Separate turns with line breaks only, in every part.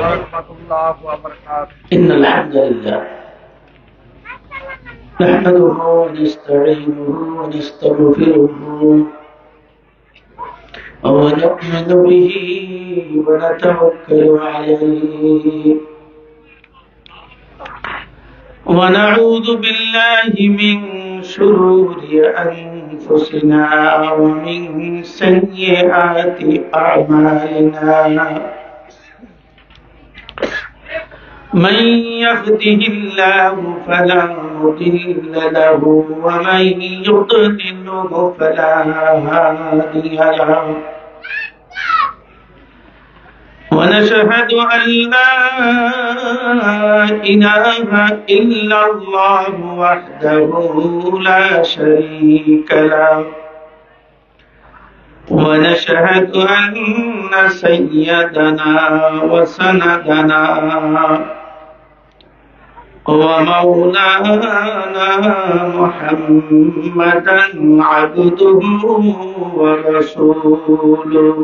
ورحمة الله وبركاته.
إن الحمد لله نحمده ونستعينه ونستغفره ونؤمن به ونتوكل عليه ونعوذ بالله من شرور أنفسنا ومن سيئات أعمالنا من يهده الله فلا مضل له ومن يضلله فلا هادي له ونشهد أن لا إله إلا الله وحده لا شريك له ونشهد أن سيدنا وسندنا ومولانا محمدا عبده ورسوله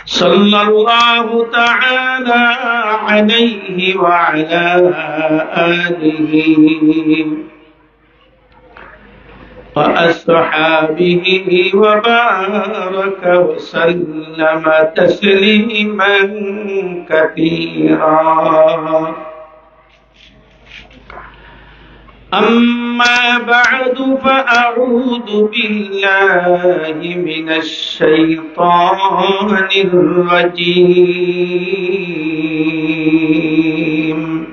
صلى الله تعالى عليه وعلى آله وأصحابه وبارك وسلم تسليما كثيرا أما بعد فأعوذ بالله من الشيطان الرجيم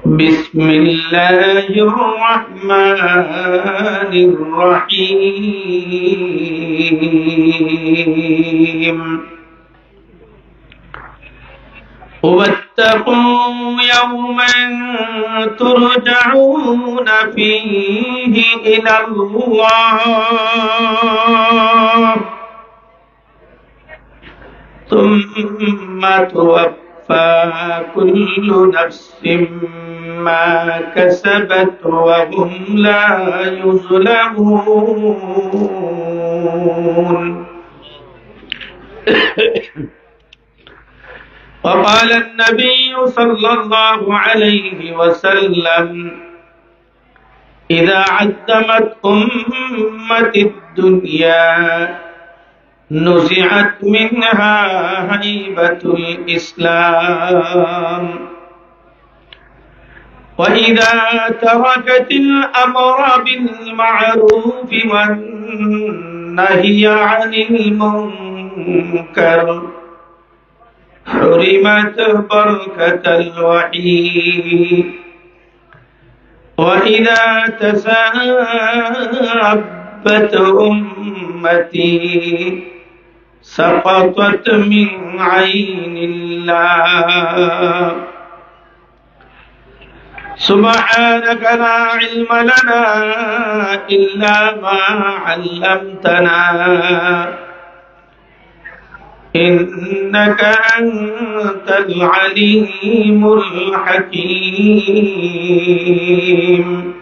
بسم الله الرحمن الرحيم واتقوا يوما ترجعون فيه إلى الله ثم توفى كل نفس ما كسبت وهم لا يظلمون وقال النبي صلى الله عليه وسلم إذا عدمت أمة الدنيا نزعت منها هيبة الإسلام وإذا تركت الأمر بالمعروف والنهي عن المنكر حرمت بركة الوحي وإذا تسابت أمتي سقطت من عين الله سبحانك لا علم لنا إلا ما علمتنا إنك أنت العليم الحكيم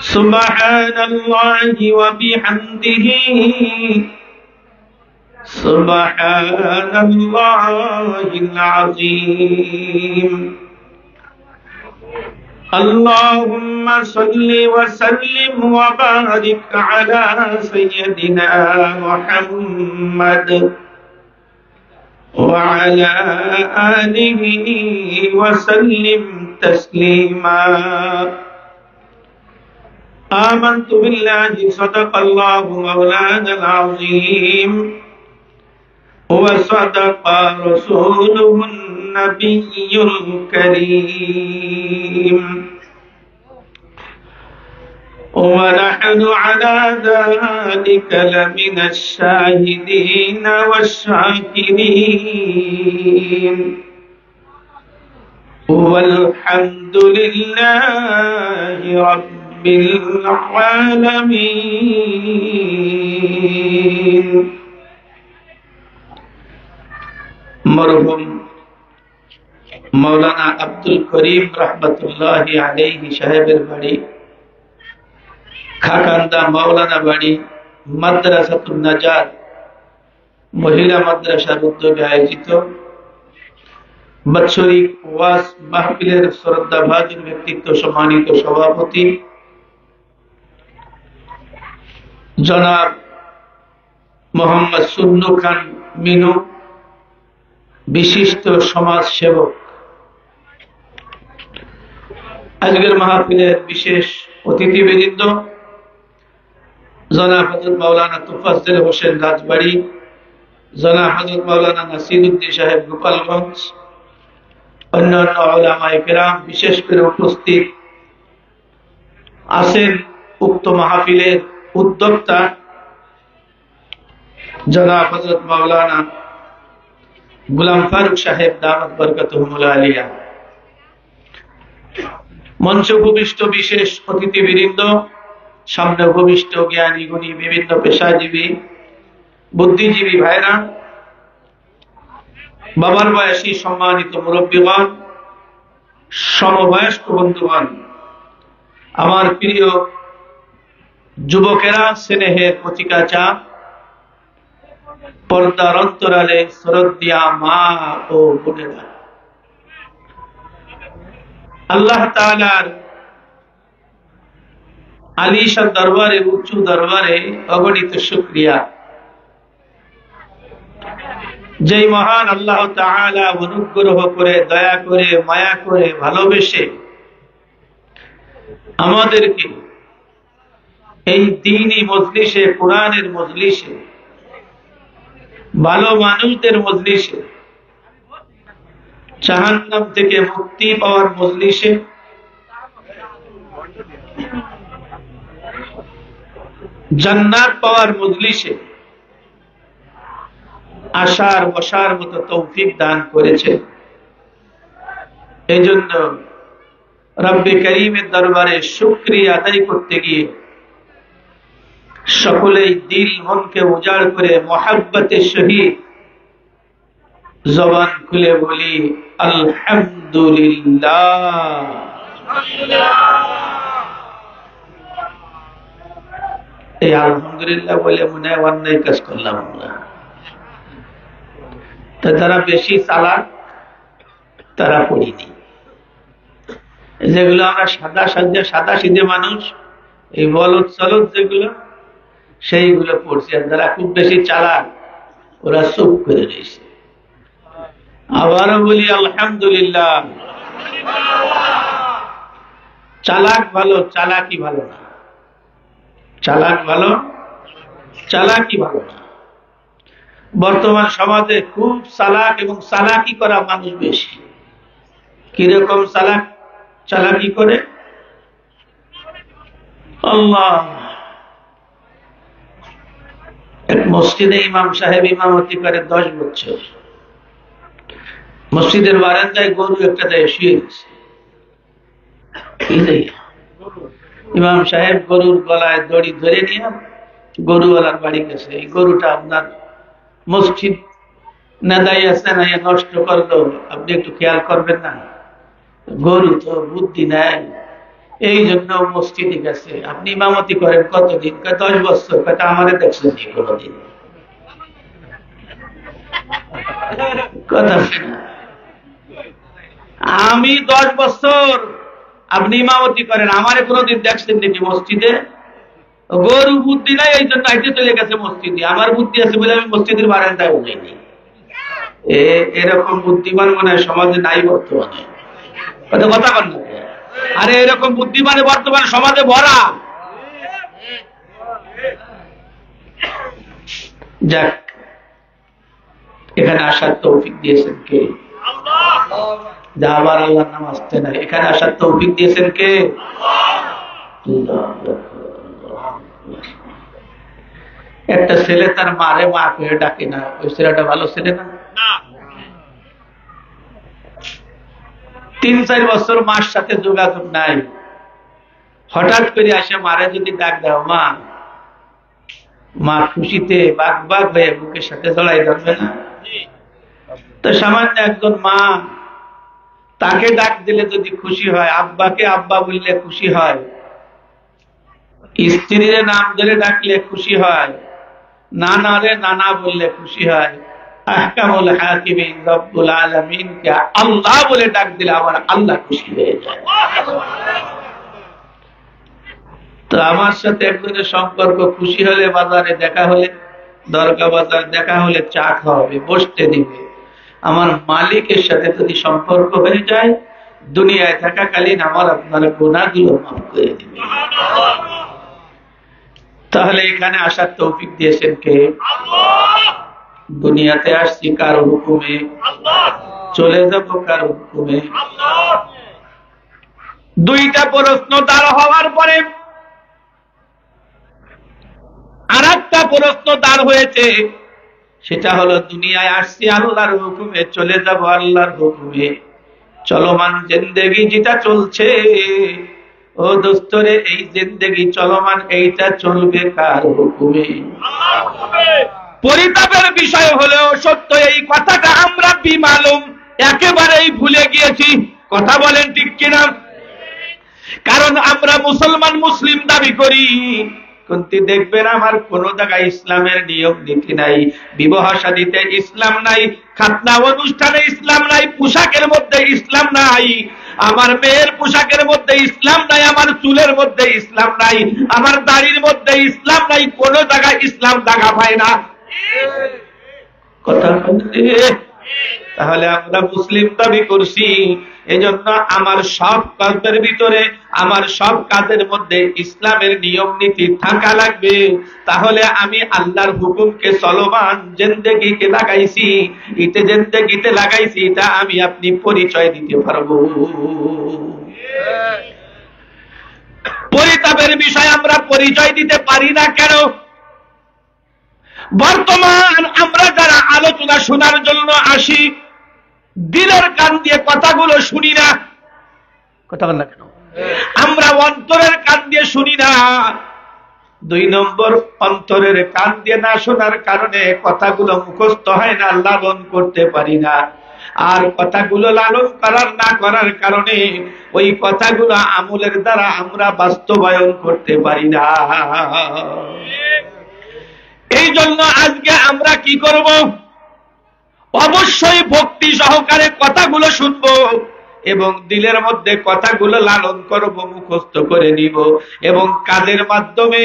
سبحان الله وبحمده سبحان الله العظيم اللهم صل وسلم وبارك على سيدنا محمد وعلى آله وسلم تسليما آمنت بالله صدق الله مولانا العظيم وصدق رسوله النبي الكريم ونحن على ذلك لمن الشاهدين والشاكرين والحمد لله رب العالمين মরহুম মৌলানা আব্দুল করিম রহমতুল্লাহি আলাইহি সাহেবের বাড়ি খাকান্দা মাওলানা বাড়ি মাদ্রাসাতুন নাজাত মহিলা মাদ্রাসার উদ্যোগে আয়োজিত বাৎসরিক ওয়াজ মাহফিলের শ্রদ্ধাভাজন ব্যক্তিত্ব সম্মানিত সভাপতি জনাব মোহাম্মদ সুন্নু খান মিনু, বিশিষ্ট সমাজ সেবক, আজকের মাহফিলের বিশেষ অতিথিবৃন্দ জনাব হযরত মাওলানা তোফাজ্জল হোসেন রাজবাড়ী, জনাব হযরত মাওলানা নাসিরউদ্দিন সাহেব গোপালগঞ্জ, অন্যান্য উলামায়ে কেরাম, বিশেষ করে উপস্থিত আছেন উক্ত মাহফিলের উদ্যোক্তা জনাব হযরত মাওলানা গোলাম ফারুক সাহেব দামাত বরকাতুহুল আলিয়া, মঞ্চে উপবিষ্ট বিশেষ অতিথিবৃন্দ, সামনে উপবিষ্ট জ্ঞানী গুণী বিভিন্ন পেশাজীবী বুদ্ধিজীবী ভাইরা, বাবার বয়সী সম্মানিত মুরব্বীগণ, সমবয়স্ক বন্ধুগণ, আমার প্রিয় যুবকেরা, স্নেহের প্রতিকা চাপ, পর্দার অন্তরালে শ্রদ্ধা মা ও বোনেরা, আল্লাহ তাআলার আলিশান দরবারে, উঁচু দরবারে অগণিত শুকরিয়া, যেই মহান আল্লাহ তাআলা অনুগ্রহ করে, দয়া করে, মায়া করে, ভালোবেসে আমাদেরকে এই দ্বীনি মজলিসে, কোরআনের মজলিসে, ভালো মানুষদের মজলিসে, জাহান্নাম থেকে মুক্তি পাওয়ার মজলিসে, জান্নাত পাওয়ার মজলিসে আসার বসার মতো তৌফিক দান করেছে। এই জন্য রব্বে করিমের দরবারে শুকরিয়া আদায় করতে গিয়ে সকলেই দিল মনকে উজাড় করে মহাব্বতের সহিত জবান খুলে বলি আলহামদুলিল্লাহ। এই আলহামদুলিল্লাহ বলে মনে হয় অন্যায় কাজ করলাম আমরা। তো যারা বেশি চালাক তারা পড়িনি, যেগুলো আমরা সাদা সিধে মানুষ, এই বলদ চলদ যেগুলো, সেইগুলো পড়ছি। আর যারা খুব বেশি চালাক ওরা চুপ করে রয়েছে। আবারও বলি আলহামদুলিল্লাহ। চালাক ভালো, চালাকি ভালো না। চালাক ভালো, চালাকি ভালো না। বর্তমান সমাজে খুব চালাক এবং চালাকি করা মানুষ বেশি। কিরকম চালাকি করে? আল্লাহ, এক মসজিদে ইমাম সাহেব ইমামতি করে 10 বছর। মসজিদের বারান্দায় গরু একটা দেয় শুয়ে গেছে। ইমাম সাহেব গরুর গলায় দড়ি ধরে নিয়ে গরুওয়ালার বাড়ি গেছে। এই গরুটা আপনার মসজিদ না দাঁড়িয়ে আছে না, নষ্ট করলো, আপনি একটু খেয়াল করবেন না? গরু তো বুদ্ধি নেয়, এই জন্য মসজিদে গেছে। আপনি ইমামতি করেন কতদিন? 10 বছর। কথা আমারে দেখছেন কোনদিন? কথা আমি 10 বছর, আপনি ইমামতি করেন, আমারে কোনদিন দেখছেন নাকি মসজিদে? গরু বুদ্ধি নাই, এই জন্য হাইটে চলে গেছে মসজিদে। আমার বুদ্ধি আছে বলে আমি মসজিদের বারান্দায় উঠাইনি। এরকম বুদ্ধিমান মনে হয় সমাজে নাই বর্তমানে। কথা বল না। আরে এরকম বুদ্ধিমানে বর্তমানে সমাজে ভরা। যাক, এখানে আসার তৌফিক দিয়েছেন কে? আবার আল্লাহর নাম আসতে নাই। এখানে আসার তৌফিক দিয়েছেন কে? একটা ছেলে তার মারে মা করে ডাকে না, ওই ছেলেটা ভালো ছেলে না? 3-4 বছর মার সাথে যোগাযোগ নাই, হঠাৎ করে আসে মারে যদি ডাক দাও মা, মা খুশিতে বাগ বাগ হয়ে বুকের সাথে জড়াই ধরবে না? তো সামান্য একজন মা তাকে ডাক দিলে যদি খুশি হয়, আব্বাকে আব্বা বললে খুশি হয়, স্ত্রীর নাম ধরে ডাকলে খুশি হয়, নানা রে নানা বললে খুশি হয়। আহকামুল হাকিমিন রব্বুল আলামিন কে আল্লাহ বলে ডাক দিলে আমার আল্লাহ খুশি হয়ে যায়। তো আমার সাথে একজনের সম্পর্ক, খুশি হলে বাজারে দেখা হলে, দরগা বাজার দেখা হলে চা খাওয়াবে, বসতে দিবে। আমার মালিকের সাথে যদি সম্পর্ক হয়ে যায়, দুনিয়ায় থাকাকালীন আমার আপনার গুনাহগুলো মাফ করে দিবে। তাহলে এখানে আসার তৌফিক দিয়েছেন কে? দুনিয়াতে আসছি কারো হুকুমে, চলে যাব কারো হুকুমে। দুইটা প্রশ্ন দাঁড় হওয়ার পরে আর একটা প্রশ্ন দাঁড় হয়েছে, সেটা হলো দুনিয়ায় আসছি আল্লাহর হুকুমে, চলে যাব আল্লাহর হুকুমে। চলমান জিন্দেগি যেটা চলছে, ও দোস্তরে, এই জিন্দেগি চলমান, এইটা চলবে কার হুকুমে? পরিতাপের বিষয় হলেও সত্য, এই কথাটা আমরা বিমালুম একেবারেই ভুলে গিয়েছি। কথা বলেন ঠিক কিনা? কারণ আমরা মুসলমান, মুসলিম দাবি করি, কিন্তু দেখবেন আমার কোন জায়গায় ইসলামের নিয়ম নীতি নাই, বিবাহ শাদীতে ইসলাম নাই, খাতনা অনুষ্ঠানে ইসলাম নাই, পোশাকের মধ্যে ইসলাম নাই, আমার মেয়ের পোশাকের মধ্যে ইসলাম নাই, আমার চুলের মধ্যে ইসলাম নাই, আমার দাড়ির মধ্যে ইসলাম নাই, কোন জায়গায় ইসলাম জায়গা পায় না। কথা বলতে, তাহলে আমরা মুসলিম দাবি করছি, এজন্য আমার সব কাজের ভিতরে, আমার সব কাজের মধ্যে ইসলামের নিয়ম নীতি থাকা লাগবে। তাহলে আমি আল্লাহর হুকুমকে চলমান জিন্দেগিতে লাগাইছি, ইতে জিন্দেগিতে লাগাইছি, এটা আমি আপনি পরিচয় দিতে পারবো। পরিতাপের বিষয় আমরা পরিচয় দিতে পারি না কেন? বর্তমান আমরা যারা আলোচনা শোনার জন্য আসি, দিলের কান দিয়ে কথাগুলো শুনি না। কথা বল না কেন? আমরা অন্তরের কান দিয়ে শুনি না। 2 নম্বর, অন্তরের কান দিয়ে না শোনার কারণে কথাগুলো মুখস্থ হয় না, লালন করতে পারি না। আর কথাগুলো লালন করার না করার কারণে ওই কথাগুলো আমলের দ্বারা আমরা বাস্তবায়ন করতে পারি না। এই জন্য আজকে আমরা কি করব? অবশ্যই ভক্তি সহকারে কথাগুলো শুনবো এবং দিলের মধ্যে কথাগুলো লালন করব, মুখস্থ করে নিব এবং কাজের মাধ্যমে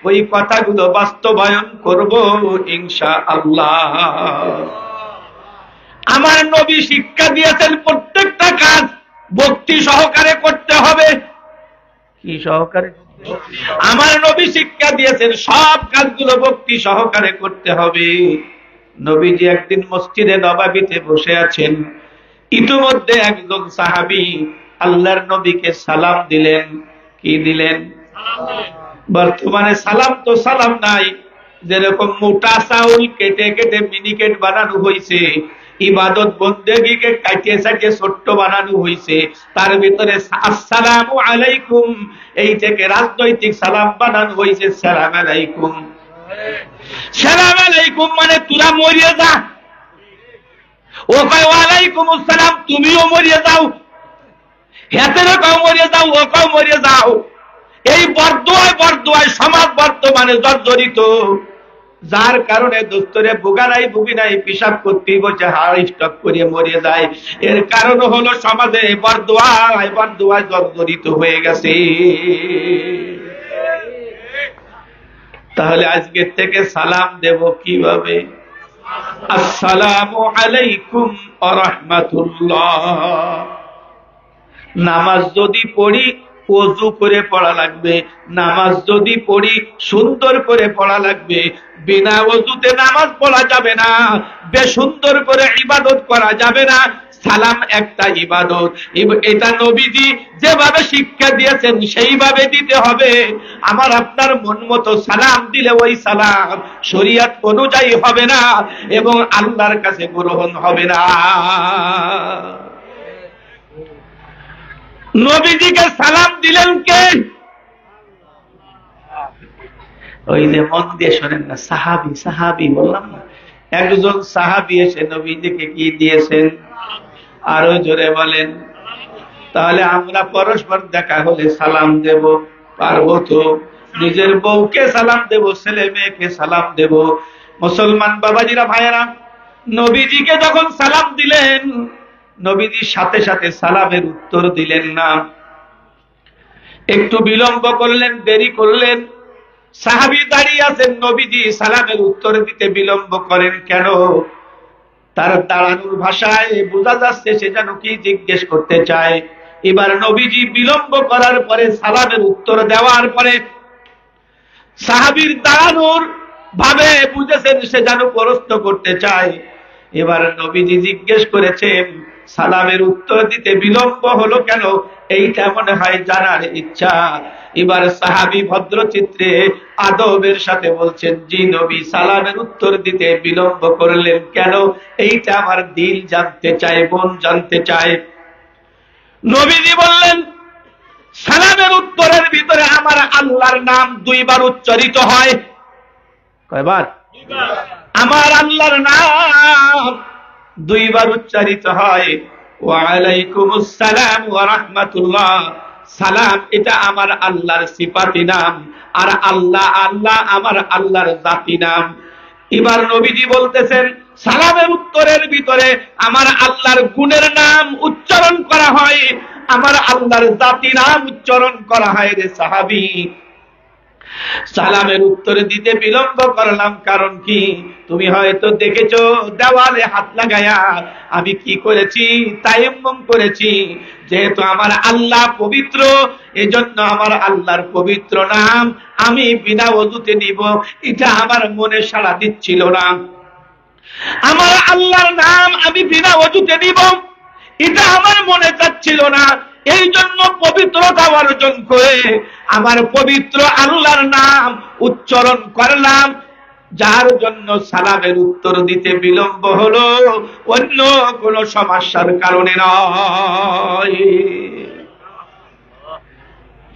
ওই কথাগুলো বাস্তবায়ন করব ইনশাআল্লাহ। আমার নবী শিক্ষা দিয়েছেন প্রত্যেকটা কাজ ভক্তি সহকারে করতে হবে। কি সহকারে? আমার নবী শিক্ষা দিয়েছেন সব কাজগুলো ভক্তি সহকারে করতে হবে। নবীজি একদিন মসজিদে নববীতে বসে আছেন, ইতিমধ্যে একজন সাহাবী আল্লাহর নবীকে সালাম দিলেন। কি দিলেন? বর্তমানে সালাম তো সালাম নাই, যেরকম মোটা চাউল কেটে কেটে মিনিকেট বানানো হয়েছে, ইবাদত বন্দেগীকে কাটিয়ে সাটিয়ে ছোট্ট বানানো হয়েছে, তার ভিতরে আসসালামু আলাইকুম এই থেকে রাজনৈতিক সালাম বানানো হয়েছে। সালাম আলাইকুম, সালাম আলাইকুম মানে তোরা মরিয়ে যা। ও কয় ওয়ালাইকুম আসসালাম, তুমিও মরিয়ে যাও। হেতেরও কাউ মরিয়ে যাও, ও কাউ মরিয়ে যাও। এই বরদোয়ায় বরদোয়ায় সমাজ বর্তমানে জর্জরিত, যার কারণে দোস্তরে ভুগি নাই, পিশাব করতেই বসে হাড় স্টক করিয়ে মরে যায়। এর কারণ হলো সমাজে বরদোয়ায় বরদোয়ায় জর্জরিত হয়ে গেছে। তাহলে আজকে থেকে সালাম দেব কিভাবে? আসসালামু আলাইকুম ওয়া রাহমাতুল্লাহ। নামাজ যদি পড়ি ওযু করে পড়া লাগবে, নামাজ যদি পড়ি সুন্দর করে পড়া লাগবে। বিনা ওযুতে নামাজ পড়া যাবে না, বেসুন্দর করে ইবাদত করা যাবে না। সালাম একটা ইবাদত, এটা নবীজি যেভাবে শিক্ষা দিয়েছেন সেইভাবে দিতে হবে। আমার আপনার মন মতো সালাম দিলে ওই সালাম শরীয়ত অনুযায়ী হবে না এবং আল্লাহর কাছে গ্রহণ হবে না। নবীজিকে সালাম দিলেন কে? ওই যে মন দিয়ে শোনেন না, সাহাবী, সাহাবী বললাম না, একজন সাহাবী এসে নবীজিকে কি দিয়েছেন? আরো জোরে বলেন। তাহলে আমরা পরস্পর দেখা হলে সালাম দেব, পারবো তো? নিজের বউকে সালাম দেব, ছেলে মেয়েকে সালাম দেব। মুসলমান বাবাজিরা, ভাইয়েরা, নবীজিকে যখন সালাম দিলেন, নবীজি সাথে সাথে সালামের উত্তর দিলেন না, একটু বিলম্ব করলেন, দেরি করলেন। সাহাবী দাঁড়িয়ে আছেন, নবীজি সালামের উত্তর দিতে বিলম্ব করেন কেন? তার দাঁড়ানোর ভাষায় বোঝা যাচ্ছে সে যেন কি জিজ্ঞেস করতে চায়। এবার নবীজি বিলম্ব করার পরে, সালামের উত্তর দেওয়ার পরে, সাহাবীর দাঁড়ানোর ভাবে বুঝেছেন সে যেন প্রশ্ন করতে চায়। এবার নবীজি জিজ্ঞেস করেছেন, সালামের উত্তর দিতে বিলম্ব হলো কেন? এইটা মনে হয় জানার ইচ্ছা। এবার সাহাবী ভদ্রচিত্রে আদবের সাথে বলছেন, জি নবী, সালামের উত্তর দিতে বিলম্ব করলেন কেন? এইটা আমার দিল জানতে চায়, মন জানতে চায়। নবীজি বললেন, সালামের উত্তরের ভিতরে আমার আল্লাহর নাম 2 বার উচ্চারিত হয়। কয়বার? আমার আল্লাহর নাম 2 বার উচ্চারিত হয়। ওয়া আলাইকুমুস সালাম ওয়া রাহমাতুল্লাহ। সালাম এটা আমার আল্লাহর সিফাতি নাম, আর আল্লাহ আল্লাহ আমার আল্লাহর জাতি নাম। এবার নবীজি বলতেছেন, সালামের উত্তরের ভিতরে আমার আল্লাহর গুণের নাম উচ্চারণ করা হয়, আমার আল্লাহর জাতি নাম উচ্চারণ করা হয়। রে সাহাবী, সালামের উত্তর দিতে বিলম্ব করলাম কারণ কি? তুমি হয়তো দেখেছো দেওয়ালে হাত লাগায়া আমি কি করেছি? তায়াম্মুম করেছি। যেহেতু আমার আল্লাহ পবিত্র, এজন্য আমার আল্লাহর পবিত্র নাম আমি বিনা ওযুতে নিব, এটা আমার মনে সাড়া দিচ্ছিল না। আমার আল্লাহর নাম আমি বিনা ওযুতে নিব, এটা আমার মনে চাচ্ছিল না। এই জন্য পবিত্রতা অর্জন করে আমার পবিত্র আল্লাহর নাম উচ্চারণ করলাম, যার জন্য সালামের উত্তর দিতে বিলম্ব হলো, অন্য কোনো সমস্যার কারণে নয়।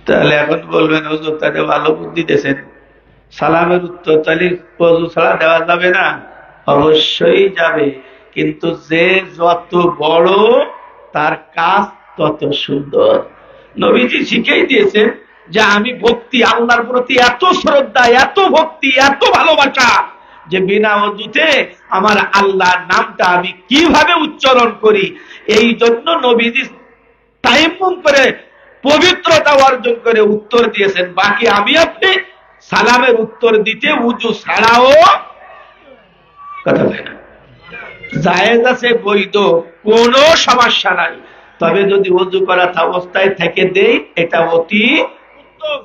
তাহলে এখন বলবেন, হুজুর তাহলে ভালো বুদ্ধি দিয়েছেন, সালামের উত্তর তাহলে ওযু ছাড়া দেওয়া যাবে না? অবশ্যই যাবে, কিন্তু যে যত বড় তার কাজ তত সুন্দর। নবীজি শিখিয়ে দিয়েছেন যে আমি ভক্তি, আল্লাহর প্রতি এত শ্রদ্ধা, এত ভক্তি, এত ভালোবাসা যে বিনা ওযুতে আমার আল্লাহর নামটা আমি কিভাবে উচ্চারণ করি। এই জন্য নবীজি তায়াম্মুম করে পবিত্রতা অর্জন করে উত্তর দিয়েছেন। বাকি আমি আপনি সালামের উত্তর দিতে ওযু ছাড়াও কথা বলে না, জায়েজ আছে, বৈধ, কোনো সমস্যা নাই। তবে যদি ওযু করা অবস্থায় থেকে দেই, এটা অতি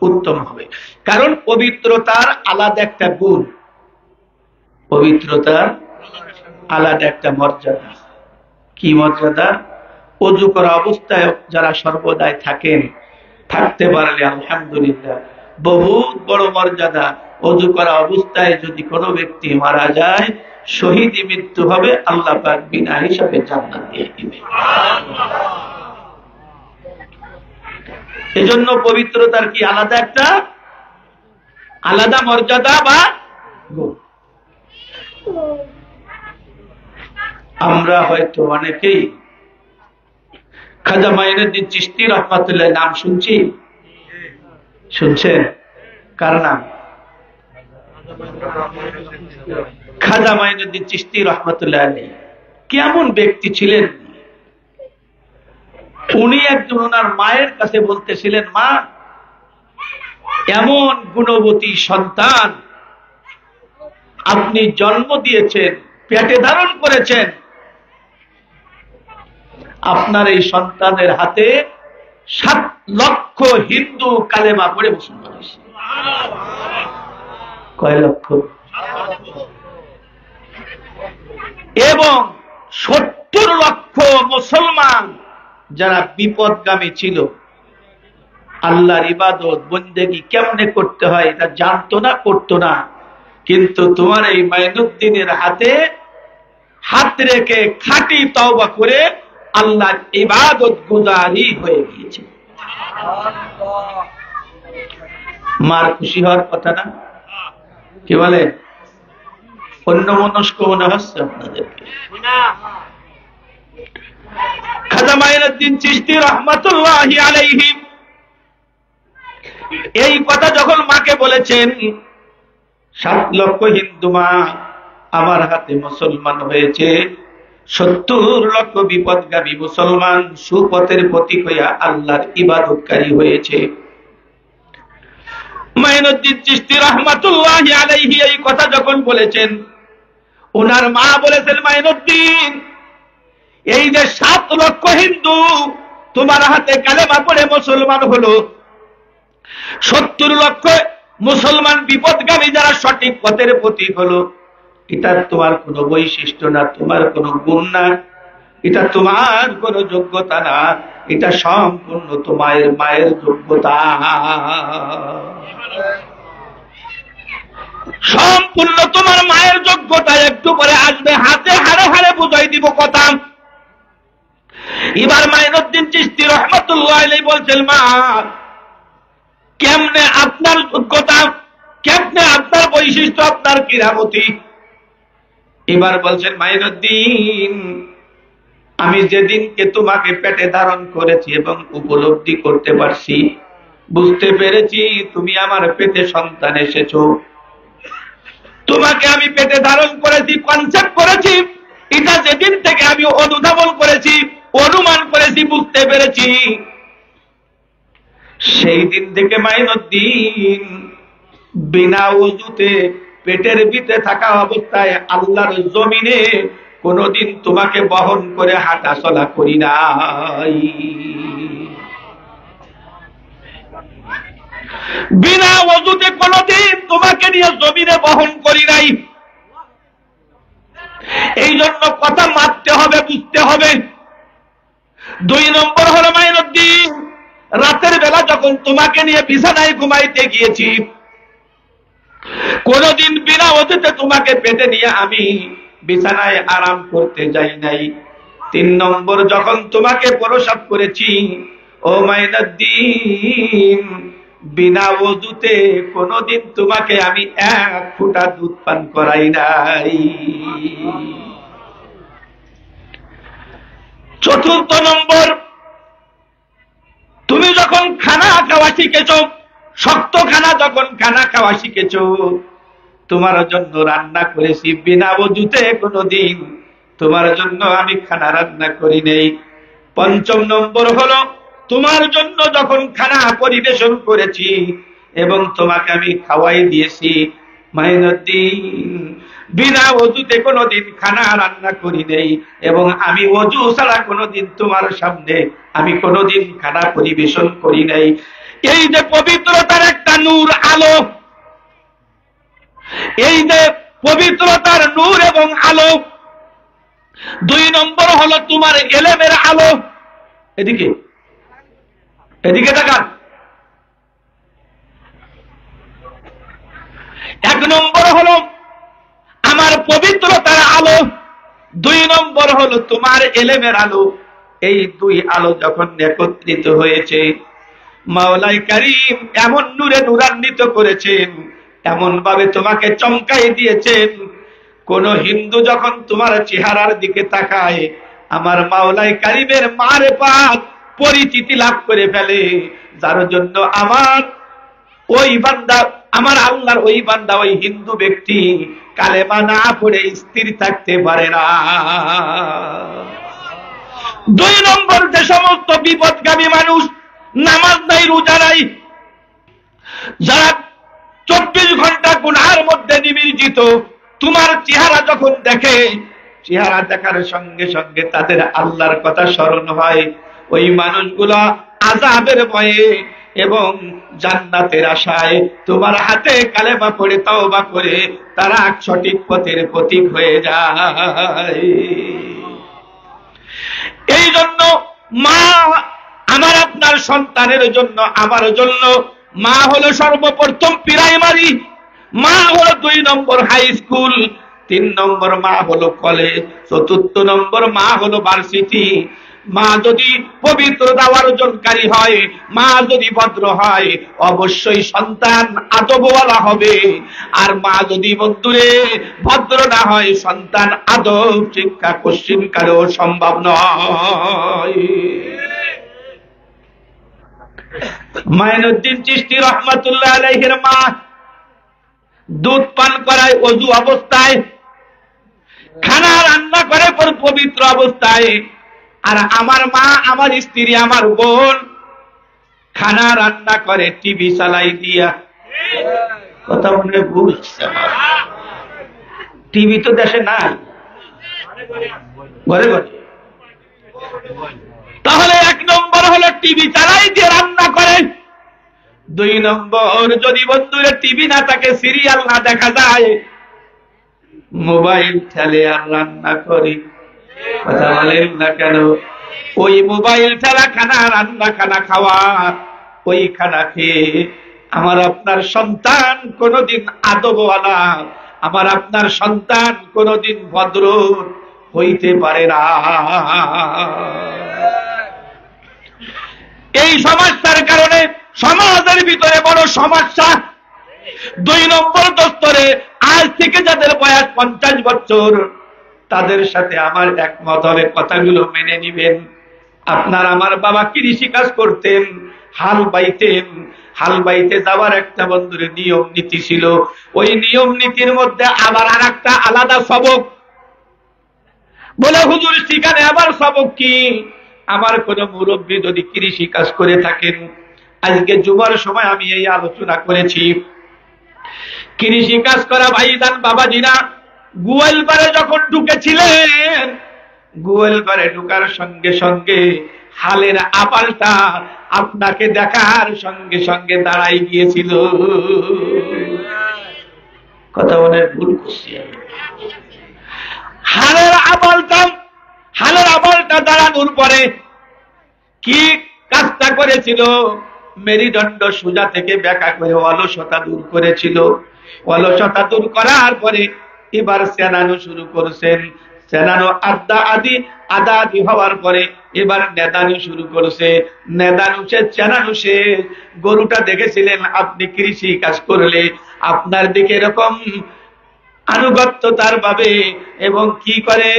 উত্তম হবে। কারণ পবিত্রতার আলাদা একটা গুণ, পবিত্রতার আলাদা একটা মর্যাদা। কি মর্যাদা? ওযু করা অবস্থায় যারা সর্বদাই থাকেন, থাকতে পারলে আলহামদুলিল্লাহ, বহুত বড় মর্যাদা। ওযু করা অবস্থায় যদি কোনো ব্যক্তি মারা যায়, শহীদ মৃত্যু হবে, আল্লাহ পাক বিনা হিসাবে জান্নাত দিয়ে দিবে। এজন্য পবিত্রতার কি আলাদা একটা আলাদা মর্যাদা বা গুণ। আমরা হয়তো অনেকেই খাজা মাইনুদ্দিন চিশতি রহমাতুল্লাহ নাম শুনছি, শুনছেন? কার নাম? খাজা মাইনুদ্দিন চিশতি রহমাতুল্লাহ আলাইহি। কেমন ব্যক্তি ছিলেন উনি! একজন ওনার মায়ের কাছে বলতেছিলেন, মা, এমন গুণবতী সন্তান আপনি জন্ম দিয়েছেন, পেটে ধারণ করেছেন, আপনার এই সন্তানের হাতে 7 লক্ষ হিন্দু কালেমা পড়ে মুসলমান হয়েছে। কয় লক্ষ? এবং 70 লক্ষ মুসলমান যারা বিপদগামী ছিল, আল্লাহর ইবাদত বন্দেগী কেমনে করতে হয় এটা জানতো না, করতো না। কিন্তু তোমার এই মাইনুদ্দিনের হাতে হাত রেখে খাঁটি তওবা করে আল্লাহর ইবাদত গুজারি হয়ে গিয়েছে। মার খুশি হওয়ার কথা না? কি বলে? অন্য মনস্ক মনে হচ্ছে আপনাদেরকে? খাজা মাইনুদ্দিন চিশতি রহমাতুল্লাহি আলাইহি এই কথা যখন মাকে বলেছেন, 7 লক্ষ হিন্দু মা আমার হাতে মুসলমান হয়েছে, 70 লক্ষ বিপদগামী মুসলমান সুপথের প্রতীক হইয়া আল্লাহর ইবাদতকারী হয়েছে। মাইনুদ্দিন চিশতি রাহমাতুল্লাহি আলাইহি এই কথা যখন বলেছেন, ওনার মা বলেছেন, মাইনুদ্দিন, এই যে 7 লক্ষ হিন্দু তোমার হাতে কালেমা পড়ে মুসলমান হলো, 70 লক্ষ মুসলমান বিপদগামী যারা সঠিক পথের প্রতীক হলো, এটা তোমার কোনো বৈশিষ্ট্য না, তোমার কোনো গুণ না, এটা তোমার কোনো যোগ্যতা না, এটা সম্পূর্ণ তোমার মায়ের যোগ্যতা, সম্পূর্ণ তোমার মায়ের যোগ্যতা। একটু পরে আসবে, হাতে হাড়ে হাড়ে বুঝাই দিব কথা। এবার মাইনুদ্দিন চিশতি রাহমাতুল্লাহ আলাইহি বলছেন, মা কেমনে আপনার যোগ্যতা, কেমনে আপনার বৈশিষ্ট্য, আপনার কিরামতি? এবার বলছেন, মাইনুদ্দিন, আমি যেদিনকে তোমাকে পেটে ধারণ করেছি এবং উপলব্ধি করতে পারছি, বুঝতে পেরেছি তুমি আমার পেটে সন্তান এসেছো, তোমাকে আমি পেটে ধারণ করেছি, কনসেপ্ট করেছি, এটা যেদিন থেকে আমি অনুধাবন করেছি, অনুমান করেছি, বুঝতে পেরেছি, সেই দিন থেকে মাইনুদ্দিন বিনা ওযুতে পেটের ভিতরে থাকা অবস্থায় আল্লাহর জমিনে কোনদিন তোমাকে বহন করে হাঁটা চলা করি নাই, বিনা ওযুতে কোনদিন তোমাকে নিয়ে জমিনে বহন করি নাই। এই জন্য কথা মানতে হবে, বুঝতে হবে। 2 নম্বর হলো, মাইনুদ্দিন, রাতের বেলা যখন তোমাকে নিয়ে বিছানায় ঘুমাইতে গিয়েছি, কোনদিন বিনা ওযুতে তোমাকে পেটে নিয়ে আমি বিছানায় আরাম করতে যাই নাই। 3 নম্বর, যখন তোমাকে প্রসাব করেছি, ও মাইনুদ্দিন, বিনা ওযুতে কোনদিন তোমাকে আমি 1 ফোঁটা দুধ পান করাই নাই। 4 নম্বর, তুমি যখন খানা খাওয়া শিখেছ, শক্ত খানা যখন খানা খাওয়া শিখেছ, তোমার জন্য রান্না করেছি, বিনা ওযুতে কোনদিন তোমার জন্য আমি খানা রান্না করি নাই। 5 নম্বর হলো, তোমার জন্য যখন খানা পরিবেশন করেছি এবং তোমাকে আমি খাওয়াই দিয়েছি, মাইনুদ্দিন, বিনা ওযুতে কোনদিন খানা রান্না করি নাই এবং আমি ওযু ছাড়া কোনদিন তোমার সামনে আমি কোনদিন খানা পরিবেশন করি নাই। এই যে পবিত্রতার একটা নূর, আলো, এই যে পবিত্রতার নূর এবং আলো। 2 নম্বর হলো তোমার ইলমের আলো। এদিকে এদিকে তাকান। 1 নম্বর হলো আমার পবিত্রতার আলো, 2 নম্বর হলো তোমার ইলমের আলো। এই 2 আলো যখন একত্রিত হয়েছে, মাওলাই কারীম এমন নূরে নূরান্বিত করেছেন, এমন ভাবে তোমাকে চমকাই দিয়েছেন, কোন হিন্দু যখন তোমার চেহারার দিকে তাকায়, আমার মাওলাই কারীমের মারেফাত পরিচিতি লাভ করে ফেলে, যার জন্য আমার ওই বান্দা, আমার আল্লাহর ওই বান্দা, ওই হিন্দু ব্যক্তি কালেমা না পড়ে স্থির থাকতে পারে না। 2 নম্বর, যে সমস্ত বিপদগামী মানুষ নামাজ নাই, রোজা নাই, যারা 24 ঘন্টা গুনাহের মধ্যে নিমজ্জিত, তোমার চেহারা যখন দেখে, চেহারা দেখার সঙ্গে সঙ্গে তাদের আল্লাহর কথা স্মরণ হয়, ওই মানুষগুলো আযাবের ভয়ে এবং জান্নাতের আশায় তোমার হাতে কালেমা পড়ে তওবা করে তারা সঠিক পথের প্রতীক হয়ে যায়। এই জন্য মা আমার আপনার সন্তানের জন্য, আমার জন্য মা হলো সর্বপ্রথম প্রাইমারি, মা হলো 2 নম্বর হাই স্কুল, 3 নম্বর মা হলো কলেজ, 4 নম্বর মা হলো ভার্সিটি। মা যদি পবিত্রতা অর্জনকারী হয়, মা যদি ভদ্র হয়, অবশ্যই সন্তান আদবওয়ালা হবে। আর মা যদি বন্ধুরে ভদ্র না হয়, সন্তান আদব শিক্ষা কোশ্চিনকালেও সম্ভব নয়। মাইনুদ্দিন চিশতি রহমাতুল্লাহ আলাইহির মা দুধ পান করায় ওযু অবস্থায়, খানা রান্না করে পবিত্র অবস্থায়। আর আমার মা, আমার স্ত্রী, আমার বোন খানা রান্না করে টিভি চালাই দিয়া। কথা মনে ভুল, টিভি তো দেশে নাই, ঘরে ঘরে। তাহলে 1 নম্বর হলো টিভি চালাই দিয়ে রান্না করে। 2 নম্বর, যদি বন্ধুরা টিভি না থাকে, সিরিয়াল না দেখা যায়, মোবাইল ঠেলে আর রান্না করে। কথা বলেন না কেন? ওই মোবাইল ঠেলা খানা, রান্না খানা খাওয়া, ওই খানা খেয়ে আমার আপনার সন্তান কোনদিন আদবওয়ালা, আমার আপনার সন্তান কোনদিন ভদ্র হইতে পারে না। এই সমস্যার কারণে সমাজের ভিতরে বড় সমস্যা। 2 নম্বর দস্তরে, আজ থেকে যাদের বয়স 50 বছর, তাদের সাথে আমার একমত হবে, কথাগুলো মেনে নিবেন। আপনার আমার বাবা কৃষি কাজ করতেন, হাল বাইতেন। হাল বাইতে যাওয়ার একটা বন্ধুর নিয়ম নীতি ছিল। ওই নিয়ম নীতির মধ্যে আবার আর একটা আলাদা সবক। বলে হুজুর সেখানে আবার সবক কি? আমার কোন মুরব্বী যদি কৃষি কাজ করে থাকেন, আজকে জুমার সময় আমি এই আলোচনা করেছি, কৃষি কাজ করা ভাইজান বাবাজিরা গোয়ালঘরে যখন ঢুকেছিলেন, গোয়ালঘরে ঢুকার সঙ্গে সঙ্গে হালের আপালটা আপনাকে দেখার সঙ্গে সঙ্গে দাঁড়াই গিয়েছিল। কথা বলে ভুল করছি। হালের আপালটা দাঁড়ানোর পরে কি কাজটা করেছিল? মেরুদণ্ড সোজা থেকে ব্যাকা করে অলসতা দূর করেছিল। অলসতা দূর করার পরে এবার চেনানো শুরু করেছেন। চেনানো আদা আদি হওয়ার পরে এবার নেদানো শুরু করেছে। নেদানো শেষ, চেনানো শেষ। গরুটা দেখেছিলেন আপনি কৃষি কাজ করলে আপনার দিকে এরকম আনুগত্যতার ভাবে এবং কি করে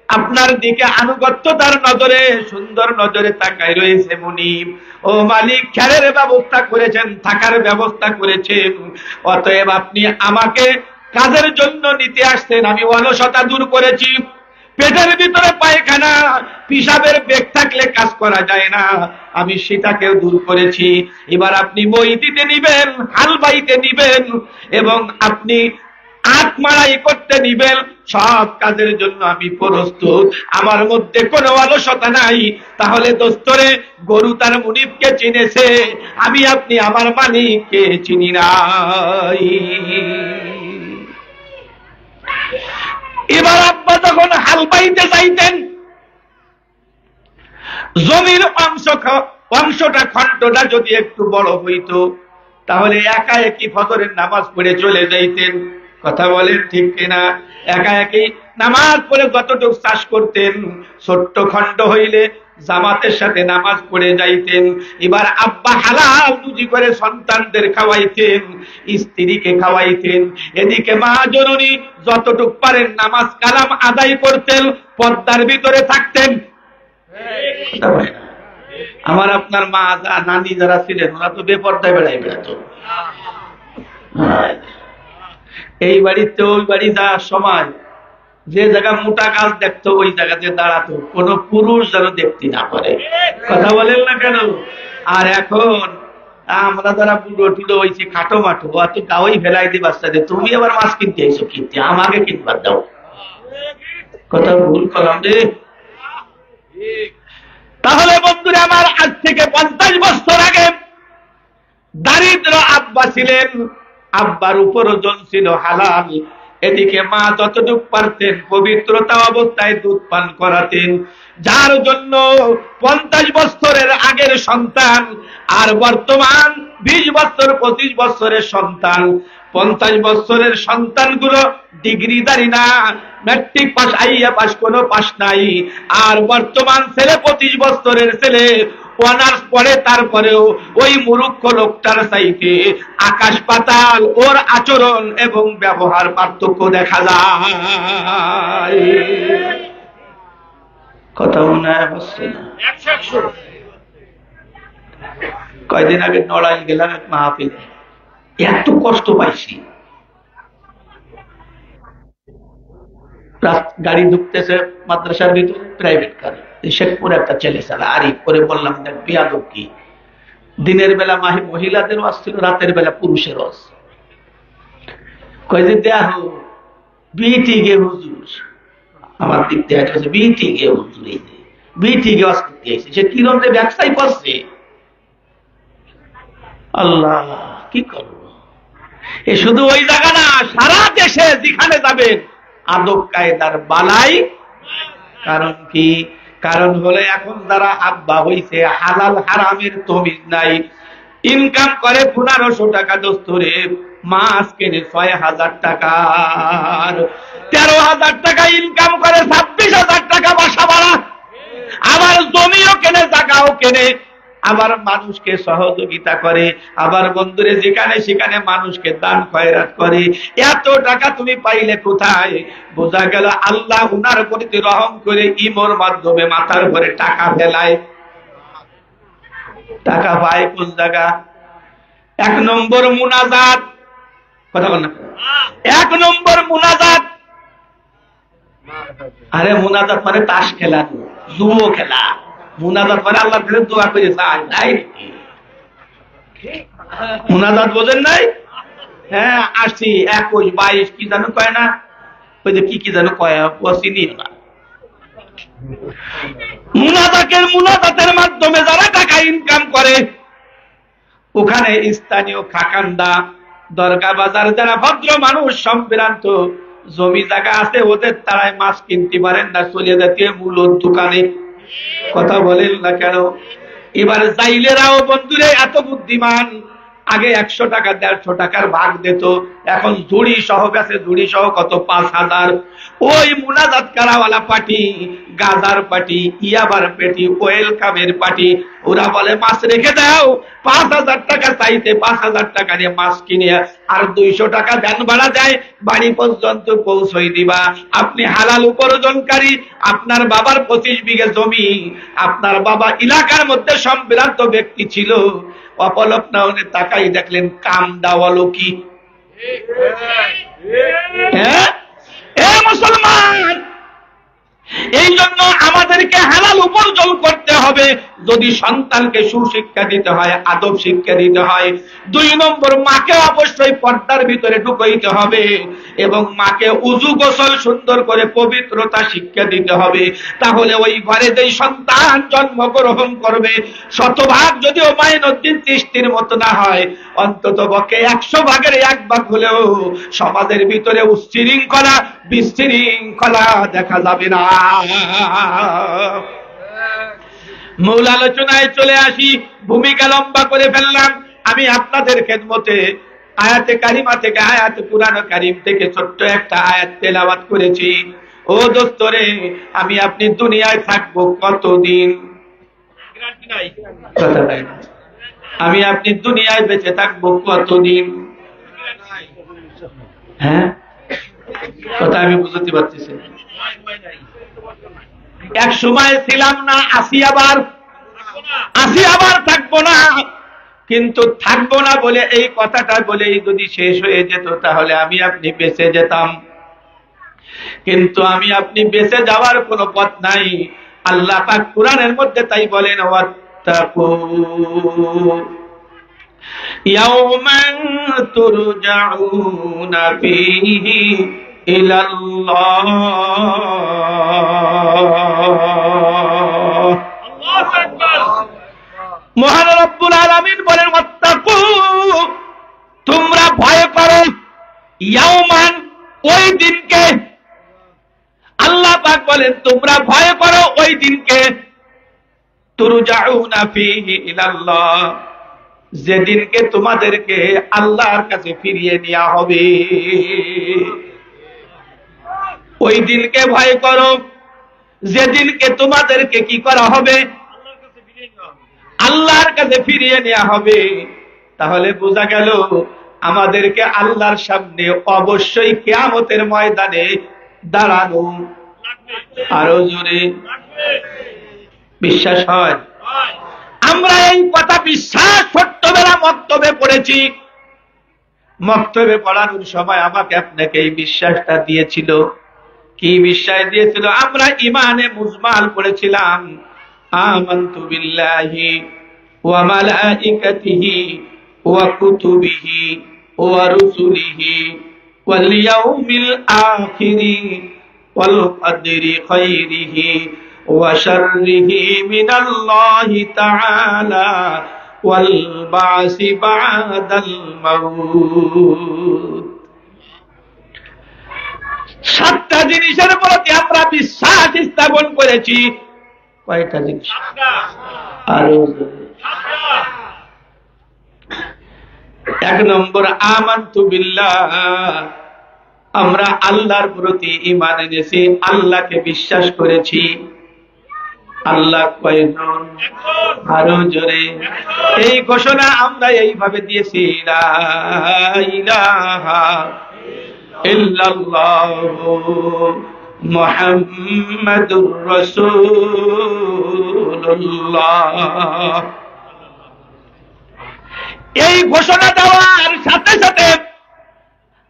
আপনার দিকে আনুগত্যতার নজরে, সুন্দর নজরে তাকায় রয়েছে। মুনিব, ও মালিক, খেরের ব্যবস্থা করেছেন, থাকার ব্যবস্থা করেছেন, অতএব আপনি আমাকে কাজের জন্য নিতে আসছেন। আমি অলসতা দূর করেছি। পেটের ভিতরে পায়খানা, পিসাবের বেগ থাকলে কাজ করা যায় না, আমি সেটাকেও দূর করেছি। এবার আপনি মই দিতে নিবেন, হাল বাইতে নিবেন এবং আপনি আট মারাই করতে নিবেন, সব কাজের জন্য আমি প্রস্তুত। আমার মধ্যে কোনো অলসতা নাই। তাহলে দোস্তরে, গরু তার মুনিবকে চিনেছে, আমি আপনি আমার মালিককে চিনি নাই। এবার আব্বা যখন হাল বাইতে চাইতেন, জমির অংশটা খণ্ডটা যদি একটু বড় হইতো, তাহলে একা একই ফজরের নামাজ পড়ে চলে যাইতেন। কথা বলেন ঠিক কিনা? একা একই নামাজ পড়ে যতটুকু চাষ করতেন, ছোট্ট খণ্ড হইলে জামাতের সাথে নামাজ পড়ে যাইতেন। এবার আব্বা হালাল রুজি করে সন্তানদের খাওয়াইতেন, স্ত্রীকে খাওয়াইতেন। এদিকে মা জননী যতটুক পারেন নামাজ কালাম আদায় করতেন, পর্দার ভিতরে থাকতেন। আমার আপনার মা নানি যারা ছিলেন, ওরা তো বেপর্দায় বেড়াই বেড়াতো। এই বাড়িতে ওই বাড়ি যাওয়ার সময় যে জায়গা মোটা গাছ দেখতো, ওই জায়গাতে দাঁড়াতো, কোন পুরুষ যেন দেখতে না পারে। কথা বলেন না কেন? আর এখন আমরা যারা বুড়ো টুড়ো হয়েছি, খাটো মাঠো, অত গাওয়াই ফেলাই দিয়ে বাচ্চাদের, তুমি আবার মাছ কিনতে আইসো, কিনতে আমাকে কিনবার দাও। কথা ভুল করলাম রে। তাহলে বন্ধুরা আমার, আজ থেকে 50 বছর আগে দারিদ্র আব্বা ছিলেন, আব্বার উপর ওজন ছিল হালাল। এদিকে মা যতটুকু পারতেন পবিত্রতা অবস্থায় দুধ পান করাতেন, যার জন্য 50 বছরের আগের সন্তান আর বর্তমান 20 বছর 25 বছরের সন্তান, 50 বছরের সন্তানগুলো ডিগ্রিধারী না, ম্যাট্রিক পাস, আইয়া পাস, কোনো পাস নাই। আর বর্তমান ছেলে 25 বছরের ছেলে অনার্স পড়ে, তারপরেও ওই মূর্খ লোকটার চাইতে আকাশ পাতাল ওর আচরণ এবং ব্যবহার পার্থক্য দেখা যায়। কথা মনে হচ্ছে না? কয়দিন আগে নড়াইল গেলাম এক মাহফিলে, এত কষ্ট পাইছি। গাড়ি ঢুকতেছে মাদ্রাসার ভিতরে, প্রাইভেট কার, শেখপুর একটা ছেলে চালা আরিফ করে, বললাম দেখ বিয়াদব কি, দিনের বেলা মহিলাদের ওয়াজ ছিল, রাতের বেলা পুরুষের ওয়াজ। কয় যে দেখো বিটি গে হুজুর, আমার দিক থেকে বিটি গে হুজুর, এই যে বিটি গে ওয়াজ করতে আইছে, সে কিরম যে ব্যবসায় করছে, আল্লাহ কি করবো। এ শুধু ওই জায়গা না, সারা দেশে যেখানে যাবেন আদব কায়দার বালাই। কারণ কি? কারণ হলে এখন যারা আব্বা হইছে, হালাল হারামের তমিজ নাই, ইনকাম করে 1500 টাকা দোস্তরে, মাছ কেনে 6000 টাকার, 13,000 টাকা ইনকাম করে, 26,000 টাকা বাসা ভাড়া, আবার জমিও কেনে, জায়গাও কেনে, আবার মানুষকে সহযোগিতা করে, আবার বন্ধুরে যেখানে সেখানে মানুষকে দান খয়রাত করে। এত টাকা তুমি পাইলে কোথায়? বোঝা গেল আল্লাহ উনার প্রতি রহম করে ইমোর মাধ্যমে মাথার উপরে টাকা ফেলায়। টাকা পায় কোন জায়গা? 1 নম্বর মুনাজাত, কথা বল না, 1 নম্বর মুনাজাত। আরে মুনাজাত মানে তাস খেলা, জুয়ো খেলা। মুনাজাত মানে আল্লাহর কাছে দোয়া করে চাই, নাই মুনাজাত বোঝেন নাই? হ্যাঁ, 80, 21, 22 কি জানো কয় না, ওই যে কি জানো কয়, চিনি না। মুনাজাতের মাধ্যমে যারা টাকা ইনকাম করে, ওখানে স্থানীয় খাকান্দা, দরগা বাজার যারা ভদ্র মানুষ, সম্ভ্রান্ত জমি জায়গা আছে, ওদের তারাই মাছ কিনতে পারেন না, চলে যেতে মূলত দোকানে। কথা বলেন না কেন? এবার জাইলেরাও বন্ধুরে এত বুদ্ধিমান, আগে 100 টাকা 150 টাকার ভাগ দিত, এখন জুড়ি সহ গেছে, জুড়ি সহ কত 5000। ওই মুনাজাত কারাওয়ালা পার্টি, গাজার পার্টি, ইয়াবার পার্টি, ওয়েলকামের পার্টি, ওরা বলে মাছ রেখে দাও, 5000 টাকা চাইতে 5000 টাকা দিয়ে মাছ কিনে আর 200 টাকা দেন ভাড়া যায়, বাড়ি পর্যন্ত পৌঁছই দিবা। আপনি হালাল উপার্জনকারী, আপনার বাবার 25 বিঘা জমি, আপনার বাবা এলাকার মধ্যে সম্ভ্রান্ত ব্যক্তি ছিল, অপলক না হলে তাকাই দেখলেন কাম দাওয়ালো কি। হ্যাঁ মুসলমান, এই জন্য আমাদেরকে হালাল উপার্জন করতে হবে। যদি সন্তানকে সুশিক্ষা দিতে হয়, আদব শিক্ষা দিতে হয়, 2 নম্বর মাকে অবশ্যই পর্দার ভিতরে ঢুকাইতে হবে এবং মাকে উযু গোসল সুন্দর করে পবিত্রতা শিক্ষা দিতে হবে। তাহলে ওই ঘরে যেই সন্তান জন্মগ্রহণ করবে, শতভাগ যদিও মাইনুদ্দিন চিশতির মতো না হয়, অন্তত পক্ষে 100 ভাগের 1 ভাগ হলেও সমাজের ভিতরে উচ্ছৃঙ্খলা বিশৃঙ্খলা দেখা যাবে না। মূল আলোচনায় চলে আসি, ভূমিকা লম্বা করে ফেললাম। আমি আপনাদের খেদমতে আয়াতে কারিমা থেকে, আয়াতে কুরআন কারীম থেকে ছোট্ট একটা আয়াত তেলাওয়াত করেছি। ও দোস্তরে, আমি আপনি দুনিয়ায় থাকবো কতদিন? আমি আপনি দুনিয়ায় বেঁচে থাকবো কতদিন? হ্যাঁ, কথা আমি বুঝতে পারতেছি। এক সময় ছিলাম না, আসি আবার থাকবো না। কিন্তু থাকবো না বলে এই কথাটা বলেই যদি শেষ হয়ে যেত, তাহলে আমি আপনি বেঁচে যেতাম। কিন্তু আমি আপনি বেঁচে যাওয়ার কোনো পথ নাই। আল্লাহ পাক কুরআনের মধ্যে তাই বলেন, ওয়াত্তাকু ইয়াওমান তুরজাউনা ফীহি ইলাল্লাহ। মহান রব্বুল আলামিন বলেন, ওয়াত্তাকু, তোমরা ভয় করো, ইয়াওমান, ওই দিনকে। আল্লাহ পাক বলেন তোমরা ভয় করো ওই দিনকে, তুরজাউনা ফীহি ইলাল্লাহ, যেদিনকে তোমাদেরকে আল্লাহর কাছে ফিরিয়ে নেওয়া হবে। ওই দিনকে ভয় করো যেদিনকে তোমাদেরকে কি করা হবে? আল্লাহর কাছে ফিরিয়ে নেওয়া হবে। তাহলে বোঝা গেল আমাদেরকে আল্লাহর সামনে অবশ্যই কিয়ামতের ময়দানে দাঁড়ানো। আরো জোরে বিশ্বাস হয়? আমরা এই কথা বিশ্বাস ছোট্টবেলা মক্তবে পড়েছি। মক্তবে পড়ানোর সময় আমাকে আপনাকে এই বিশ্বাসটা দিয়েছিল। কি বিশ্বাস দিয়েছিল? আমরা ইমানে মুজমাল পড়েছিলাম, আমানতু বিল্লাহি ওয়া মালাইকাতিহি ওয়া কুতুবিহি ওয়া রুসুলিহি ওয়াল ইয়াউমিল আখিরি ওয়াল কদরি খাইরিহি ওয়া শাররিহি মিনাল্লাহি তাআলা ওয়াল বাসি বাদাল মাউত। সাতটা জিনিসের প্রতি আমরা বিশ্বাস স্থাপন করেছি। কয়টা জিনিস? আরো এক নম্বর, আমানতু বিল্লাহ, আমরা আল্লাহর প্রতি ঈমান এনেছি, আল্লাহকে বিশ্বাস করেছি। আল্লাহ কয়জন? আরো জোরে। এই ঘোষণা আমরা এইভাবে দিয়েছি, লা ইলাহা ইল্লাল্লাহু মুহাম্মাদুর রাসূলুল্লাহ। এই ঘোষণা দেওয়ার সাথে সাথে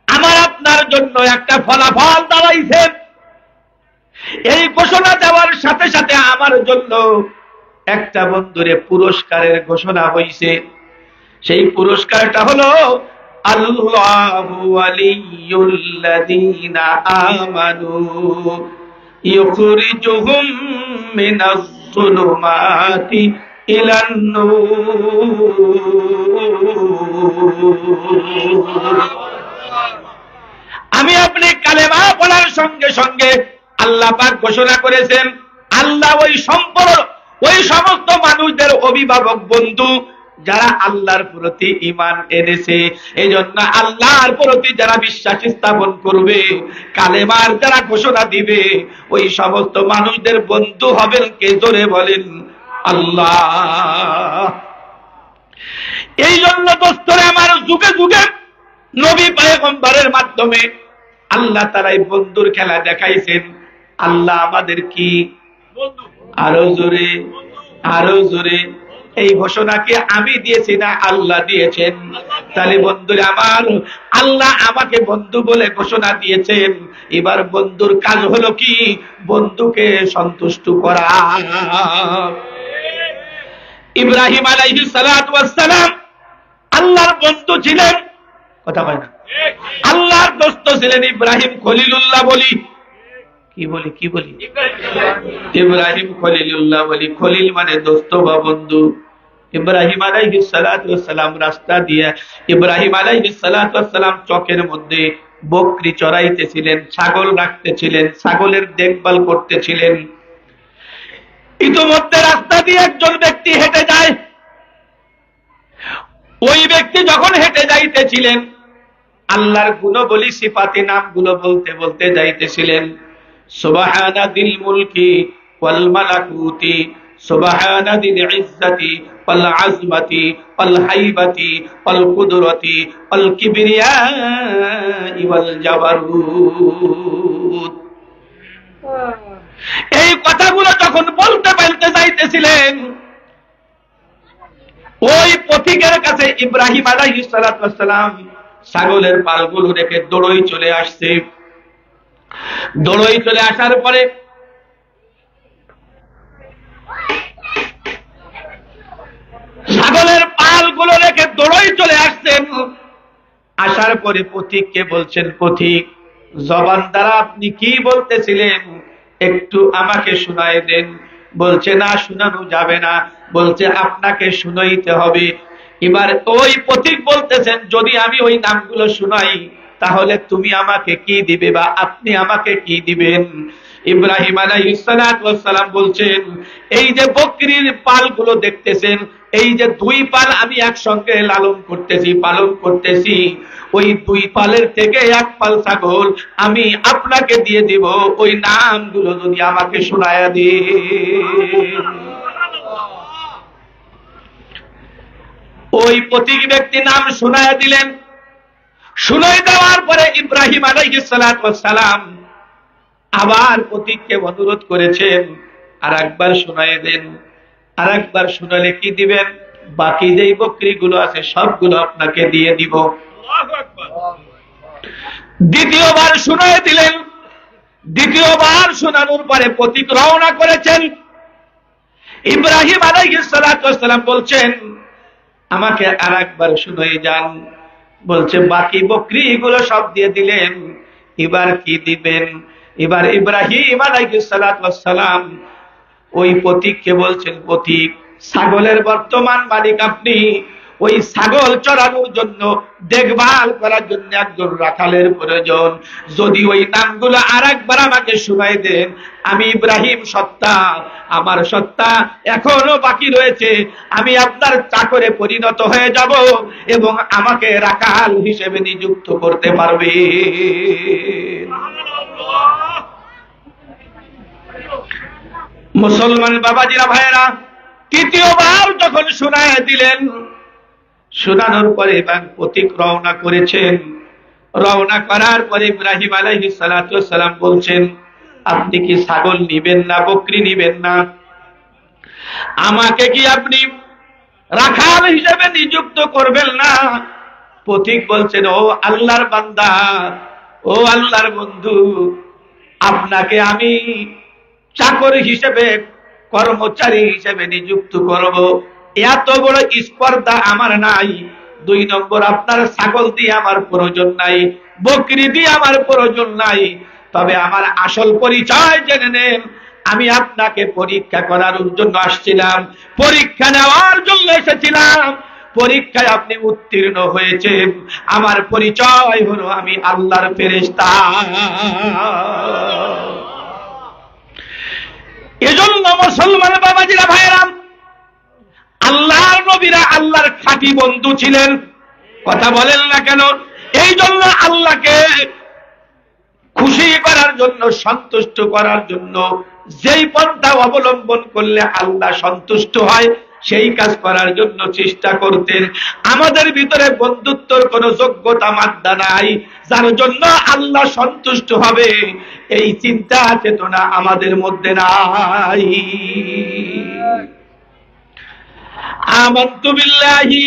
আমার আপনার জন্য একটা ফলাফল দাঁড়াইছে। এই ঘোষণা দেওয়ার সাথে সাথে আমার জন্য একটা বন্ধুরে পুরস্কারের ঘোষণা হইছে। সেই পুরস্কারটা হলো আল্লাহু ওয়ালিয়ুল্লাযীনা আমানু ইউখরিজুহুম মিনাজ যুলুমাতি ইলান নূর। আমি আপনি কালেমা বলার সঙ্গে সঙ্গে আল্লাহ পাক ঘোষণা করেছেন, আল্লাহ ওই সমস্ত মানুষদের অভিভাবক বন্ধু যারা আল্লাহর প্রতি ঈমান এনেছে। এই জন্য আল্লাহর প্রতি যারা বিশ্বাস স্থাপন করবে, কালেমার যারা ঘোষণা দিবে, ওই সমস্ত মানুষদের বন্ধু হবেন কে? জোরে বলেন আল্লাহ। এই জন্য দোস্তরে আমার যুগে যুগে নবী পয়গম্বরের মাধ্যমে আল্লাহ তারাই বন্ধুর খেলা দেখাইছেন। আল্লাহ আমাদের কি? আরো জোরে, আরো জোরে। এই ঘোষণা কি আমি দিয়েছি না আল্লাহ দিয়েছেন? তাহলে বন্ধুরা আমার, আল্লাহ আমাকে বন্ধু বলে ঘোষণা দিয়েছেন। এবার বন্ধুর কাজ হলো কি? বন্ধুকে সন্তুষ্ট করা। ইব্রাহিম আলাইহিস সালাতু ওয়াস সালাম আল্লাহর বন্ধু ছিলেন, কথা হয় না? আল্লাহর দোস্ত ছিলেন ইব্রাহিম খলিলুল্লাহ বলি। কি বলি? কি বলি? ইব্রাহিম খলিলুল্লাহ বলি। খলিল মানে দোস্ত বা বন্ধু। ইব্রাহিম আলাইহিস সালাতু ওয়াস সালাম রাস্তা দিয়ে, ইব্রাহিম আলাইহিস সালাতু ওয়াস সালাম চকের মধ্যে বকরি চড়াইতেছিলেন, ছাগল রাখতেছিলেন, ছাগলের দেখভাল করতেছিলেন। ইতিমধ্যে রাস্তা দিয়ে একজন ব্যক্তি হেঁটে যায়। ওই ব্যক্তি যখন হেঁটে যাইতেছিলেন, আল্লাহর গুণবলী সিফাতি নামগুলো বলতে বলতে যাইতেছিলেন। সুবহানা দিল মুলকি ওয়াল মালাকুতি, সুবহানা দিল ইজ্জতি ওয়াল আজমতি ওয়াল হাইবাতি ওয়াল কুদরতি ওয়াল কিবরিয়াই ওয়াল জাবারুত। এই কথাগুলো যখন বলতে বলতে যাইতেছিলেন, ওই পথিকের কাছে ইব্রাহিম আলাইহিস সালাতু ওয়াস সালাম ছাগলের পালগুলো রেখে দৌড়ই চলে আসছে। দৌড়ই চলে আসার পরে ছাগলের পালগুলো রেখে দৌড়ই চলে আসছেন। আসার পরে পথিককে বলছেন, পথিক, জবান দ্বারা আপনি কি বলতেছিলেন একটু আমাকে শুনাই দেন। বলছে, না, শুনানো যাবে না। বলছে, আপনাকে শুনাইতে হবে। এবার ওই পথিক বলতেছেন, যদি আমি ওই নামগুলো শুনাই তাহলে তুমি আমাকে কি দিবে বা আপনি আমাকে কি দিবেন? ইব্রাহিম আলাইহিস সালাতু ওয়াস সালাম বলছেন, এই যে বকরির পালগুলো দেখতেছেন, এই যে দুই পাল আমি একসঙ্গে লালন করতেছি, পালন করতেছি, ওই দুই পালের থেকে এক পাল ছাগল আমি আপনাকে দিয়ে দিব, ওই নামগুলো যদি আমাকে শোনায়া দেন। ওই পথিক ব্যক্তি নাম শোনায়া দিলেন। শুনাই দেওয়ার পরে ইব্রাহিম আলাইহিস সালাতু ওয়াস সালাম আবার পথিককে অনুরোধ করেছেন, আর একবার শোনায় দেন। আরেকবার শুনালে কি দিবেন? বাকি যেই বকরিগুলো আছে সবগুলো আপনাকে দিয়ে দিব। দ্বিতীয়বার শুনায় দিলেন। দ্বিতীয়বার শোনানোর পরে প্রতীক রওনা করেছেন। ইব্রাহিম আলাইহিস সালাতু ওয়াস সালাম বলছেন, আমাকে আরেকবার শুনাই যান। বলছে বাকি বকরিগুলো সব দিয়ে দিলেন, এবার কি দিবেন? এবার ইব্রাহিম আলাইহিস সালাতু ওয়াস সালাম ওই প্রতীককে বলছেন, প্রতীক, ছাগলের বর্তমান মালিক আপনি। ওই ছাগল চড়ানোর জন্য, দেখভাল করার জন্য একজন রাখালের প্রয়োজন। যদি ওই নামগুলো আরেকবার আমাকে শুনাই দেন, আমি ইব্রাহিম সত্তা, আমার সত্তা এখনো বাকি রয়েছে, আমি আপনার চাকরে পরিণত হয়ে যাব এবং আমাকে রাখাল হিসেবে নিযুক্ত করতে পারবে। মুসলমান বাবাজিরা, ভাইয়েরা, তৃতীয়বার যখন শোনায় দিলেন, শোনানোর পরে এবং প্রতীক রওনা করেছেন। রওনা করার পরে ইব্রাহিম আলাইহিস সালাতু ওয়াস সালাম বলছেন, আপনি কি ছাগল নিবেন না বকরি নিবেন না? আমাকে কি আপনি রাখাল হিসেবে নিযুক্ত করবেন না? প্রতীক বলছেন, ও আল্লাহর বান্দা, ও আল্লাহর বন্ধু, আপনাকে আমি চাকর হিসেবে, কর্মচারী হিসেবে নিযুক্ত করব, এত বড় স্পর্ধা আমার নাই। 2 নম্বর, আপনার ছাগল দিয়ে আমার প্রয়োজন নাই, বকরি দিয়ে আমার প্রয়োজন নাই। তবে আমার আসল পরিচয় জেনে নেন, আমি আপনাকে পরীক্ষা করার জন্য আসছিলাম, পরীক্ষা নেওয়ার জন্য এসেছিলাম। পরীক্ষায় আপনি উত্তীর্ণ হয়েছেন। আমার পরিচয় হলো আমি আল্লাহর ফেরেশতা। এজন্য মুসলমান বাবাজিরা, ভাইয়েরা, আল্লাহর নবীরা আল্লাহর খাঁটি বন্ধু ছিলেন। কথা বলেন না কেন? এই জন্য আল্লাহকে খুশি করার জন্য, সন্তুষ্ট করার জন্য যেই পন্থা অবলম্বন করলে আল্লাহ সন্তুষ্ট হয় সেই কাজ করার জন্য চেষ্টা করতেন। আমাদের ভিতরে বন্ধুত্বর কোনো যোগ্যতা মাত্রা নাই, যার জন্য আল্লাহ সন্তুষ্ট হবে এই চিন্তা চেতনা আমাদের মধ্যে নাই। আমানতু বিল্লাহি,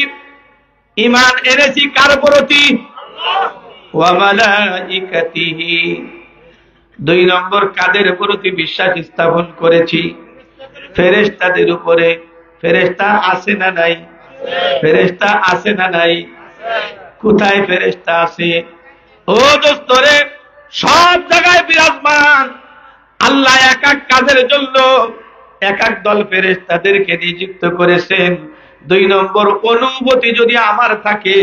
ঈমান এনেছি কার প্রতি? ওয়া মালাইকাতিহি। 2 নম্বর, কাদের প্রতি বিশ্বাস স্থাপন করেছি? ফেরেশতাদের উপরে। ফেরেশতা আছে না নাই? ফেরেশতা আছে না নাই? কোথায় ফেরেশতা আছে? ও দোস্তরে, সব জায়গায় বিরাজমান। আল্লাহ এক এক কাজের জন্য এক এক দল ফেরেশতাদেরকে নিযুক্ত করেছেন। 2 নম্বর, অনুভূতি যদি আমার থাকে,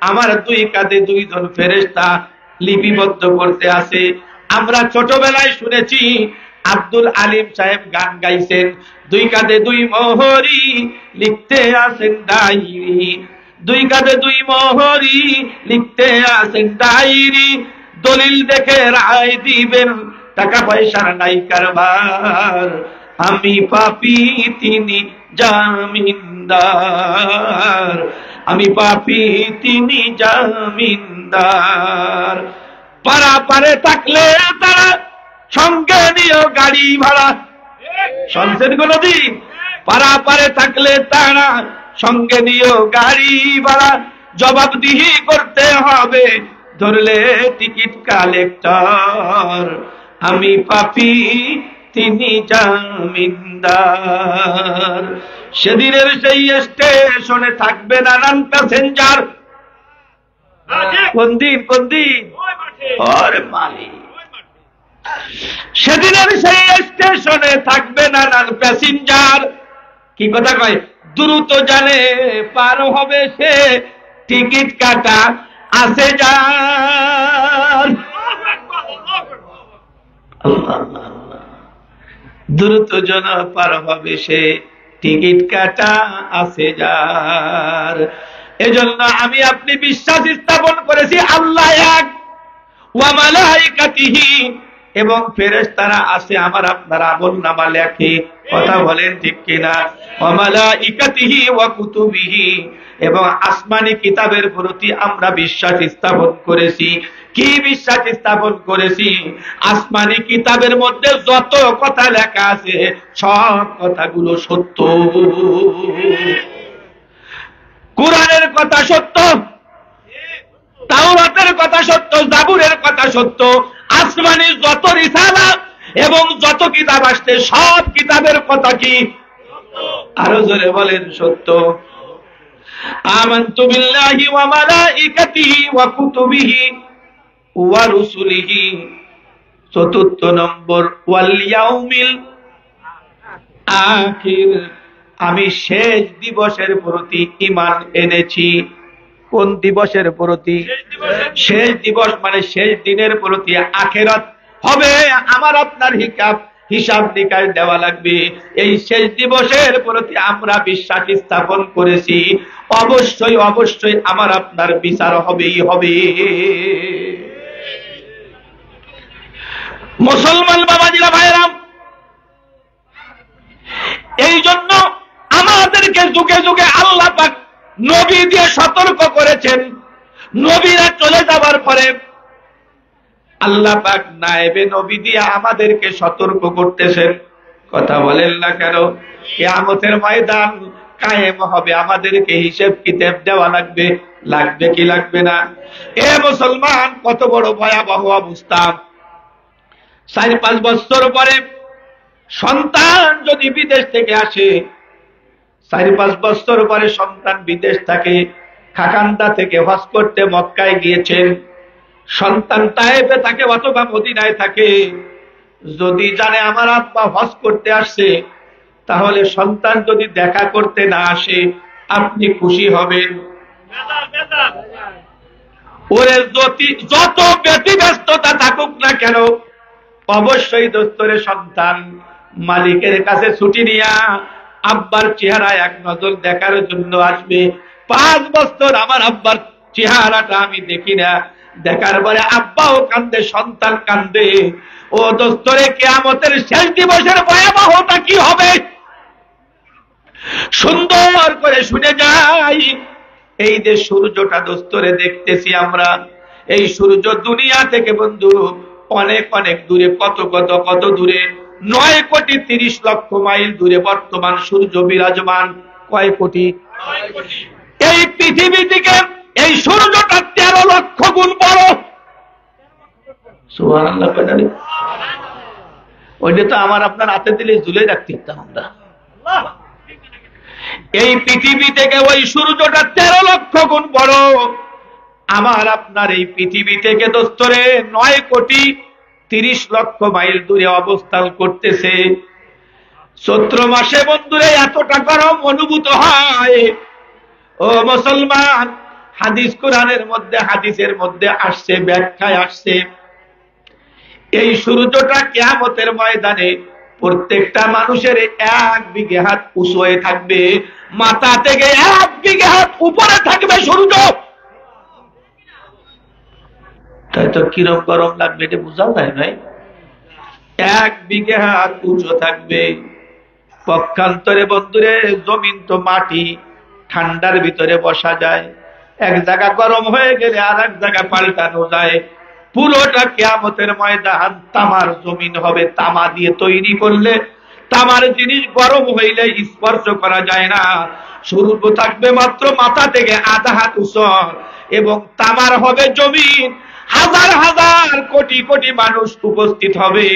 আমার 2 কাঁধে 2 জন ফেরেশতা লিপিবদ্ধ করতে আছে। আমরা ছোটবেলায় শুনেছি আব্দুল আলিম সাহেব গান গাইছেন, 2 কাঁধে 2 মোহরি লিখতে আছেন ডায়েরি, 2 কাঁধে 2 মোহরি লিখতে আছেন ডায়েরি, দলিল দেখে রায় দিবেন, টাকা পয়সার নাই কারবার, আমি পাপী তিনি জামিনদার, আমি পাপী তিনি জামিনদার। পারাপারে থাকলে তারা সঙ্গে নিও গাড়ি ভাড়া। শুনছেন কোনদিন? পারাপারে থাকলে তারা সঙ্গে নিও গাড়ি ভাড়া, জবাবদিহি করতে হবে ধরলে টিকিট কালেক্টর, আমি পাপী তিনি জামিনদার। সেদিনের সেই স্টেশনে থাকবে নানান প্যাসেঞ্জার। কোন দিন? কোন দিন? ওরে মালিক, সেদিনের সেই স্টেশনে থাকবে নানান প্যাসেঞ্জার। কি কথা কয়? দ্রুত জানে পার হবে সে, টিকিট কাটা আছে যার। দ্রুত জন পার হবে সে, টিকিট কাটা আছে যার। এজন্য আমি আপনি বিশ্বাস স্থাপন করেছি আল্লাহ এক, ওয়া মালাইকাতিহি, এবং ফেরেশতারা আছে আমার আপনার আমলনামা লেখে। কথা বলেন ঠিক কিনা? ওয়া মালাইকাতিহি ওয়া কুতুবিহি, এবং আসমানি কিতাবের প্রতি আমরা বিশ্বাস স্থাপন করেছি। কি বিশ্বাস স্থাপন করেছি? আসমানি কিতাবের মধ্যে যত কথা লেখা আছে সব কথাগুলো সত্য। কুরআনের কথা সত্য, তাওরাতের কথা সত্য, জাবুরের কথা সত্য, আসমানি যত রিসালাত এবং যত কিতাব আসছে সব কিতাবের কথা কি? আরো জোরে বলেন সত্য। আমানতু বিল্লাহি ওয়া মালাইকাতিহি ওয়া কুতুবিহি ওয়া রুসুলিহি। চতুর্থ নম্বর, ওয়াল ইয়াউমিল আখির, আমি শেষ দিবসের প্রতি ঈমান এনেছি। কোন দিবসের প্রতি? শেষ দিবস মানে শেষ দিনের প্রতি। আখিরাত হবে, আমার আপনার হিসাব নিকাশ দেওয়া লাগবে। এই শেষ দিবসের প্রতি আমরা বিশ্বাস স্থাপন করেছি। অবশ্যই অবশ্যই আমার আপনার বিচার হবেই হবে। মুসলমান বাবাজিরা ভাইরা, এই জন্য আমাদেরকে যুগে যুগে আল্লাহ পাক নবী দিয়ে সতর্ক করেছেন। নবীরা চলে যাবার পরে আল্লাহ পাক নায়েবে নবী দিয়ে আমাদেরকে সতর্ক করতেছেন। কথা বলেন না কেন? কিয়ামতের ময়দান কায়েম হবে, আমাদেরকে হিসাব কিতাব দেওয়া লাগবে। লাগবে কি লাগবে না? এ মুসলমান, কত বড় ভয়াবহ অবস্থা। 4-5 বছর পরে সন্তান যদি বিদেশ থেকে আসে, 4-5 বছর পরে সন্তান বিদেশ থাকে, খাকান্দা থেকে হজ করতে মক্কায় গিয়েছেন, সন্তান তায়েফে থাকে অথবা মদিনায় থাকে, যদি জানে আমার আব্বা হজ করতে আসছে, তাহলে সন্তান যদি দেখা করতে না আসে আপনি খুশি হবেন? ওরে যত ব্যতিব্যস্ততা থাকুক না কেন, অবশ্যই দোস্তরে সন্তান মালিকের কাছে ছুটি নিয়া আব্বার চেহারা এক নজর দেখার জন্য আসবে। 5 বছর আমার আব্বার চেহারাটা আমি দেখি না, দেখার পরে আব্বাও কান্দে, সন্তান কান্দে। ও দোস্তরে, কিয়ামতের শেষ দিবসের ভয়াবহতা কি হবে সুন্দর করে শুনে যাই। এই যে সূর্যটা দোস্তরে দেখতেছি আমরা, এই সূর্য দুনিয়া থেকে বন্ধু অনেক অনেক দূরে। কত কত কত দূরে? 9,30,00,000 মাইল দূরে বর্তমান সূর্য বিরাজমান। কয় কোটি? এই পৃথিবী থেকে এই সূর্যটা 13 লক্ষ গুণ বড়। সুবহানাল্লাহ। ওইটা তো আমার আপনার হাতে দিলে ঝুলে রাখতে পারতাম আমরা। এই পৃথিবী থেকে ওই সূর্যটা 13 লক্ষ গুণ বড়। আমার আপনার এই পৃথিবী থেকে দোস্তরে 9,30,00,000 মাইল দূরে অবস্থান করতেছে। চৈত্র মাসে বন্ধুরে এতটা গরম অনুভূত হয়। ও মুসলমান, হাদিস কোরআনের মধ্যে, হাদিসের মধ্যে আসছে, ব্যাখ্যায় আসছে, এই সূর্যটা কিয়ামতের ময়দানে প্রত্যেকটা মানুষের 1 বিঘে হাত উঁচু হয়ে থাকবে, মাথা থেকে 1 বিঘে হাত উপরে থাকবে সূর্য। তাই তো কিরম গরম লাগবে এটা বোঝা যায় ভাই। 1 বিঘে হাত উঁচু থাকবে। পক্ষান্তরে বন্ধুরে জমিন তো মাটি, ঠান্ডার ভিতরে বসা যায়, এক জায়গা গরম হয়ে গেলে আর এক জায়গা পাল্টানো যায়। পুরোটা কিয়ামতের ময়দান তামার জমিন হবে। তামা দিয়ে তৈরি করলে তামার জিনিস গরম হইলে স্পর্শ করা যায় না। সূর্য থাকবে মাত্র মাথা থেকে আধা হাত উঁচু, এবং তামার হবে জমিন। হাজার হাজার কোটি কোটি মানুষ উপস্থিত হবে।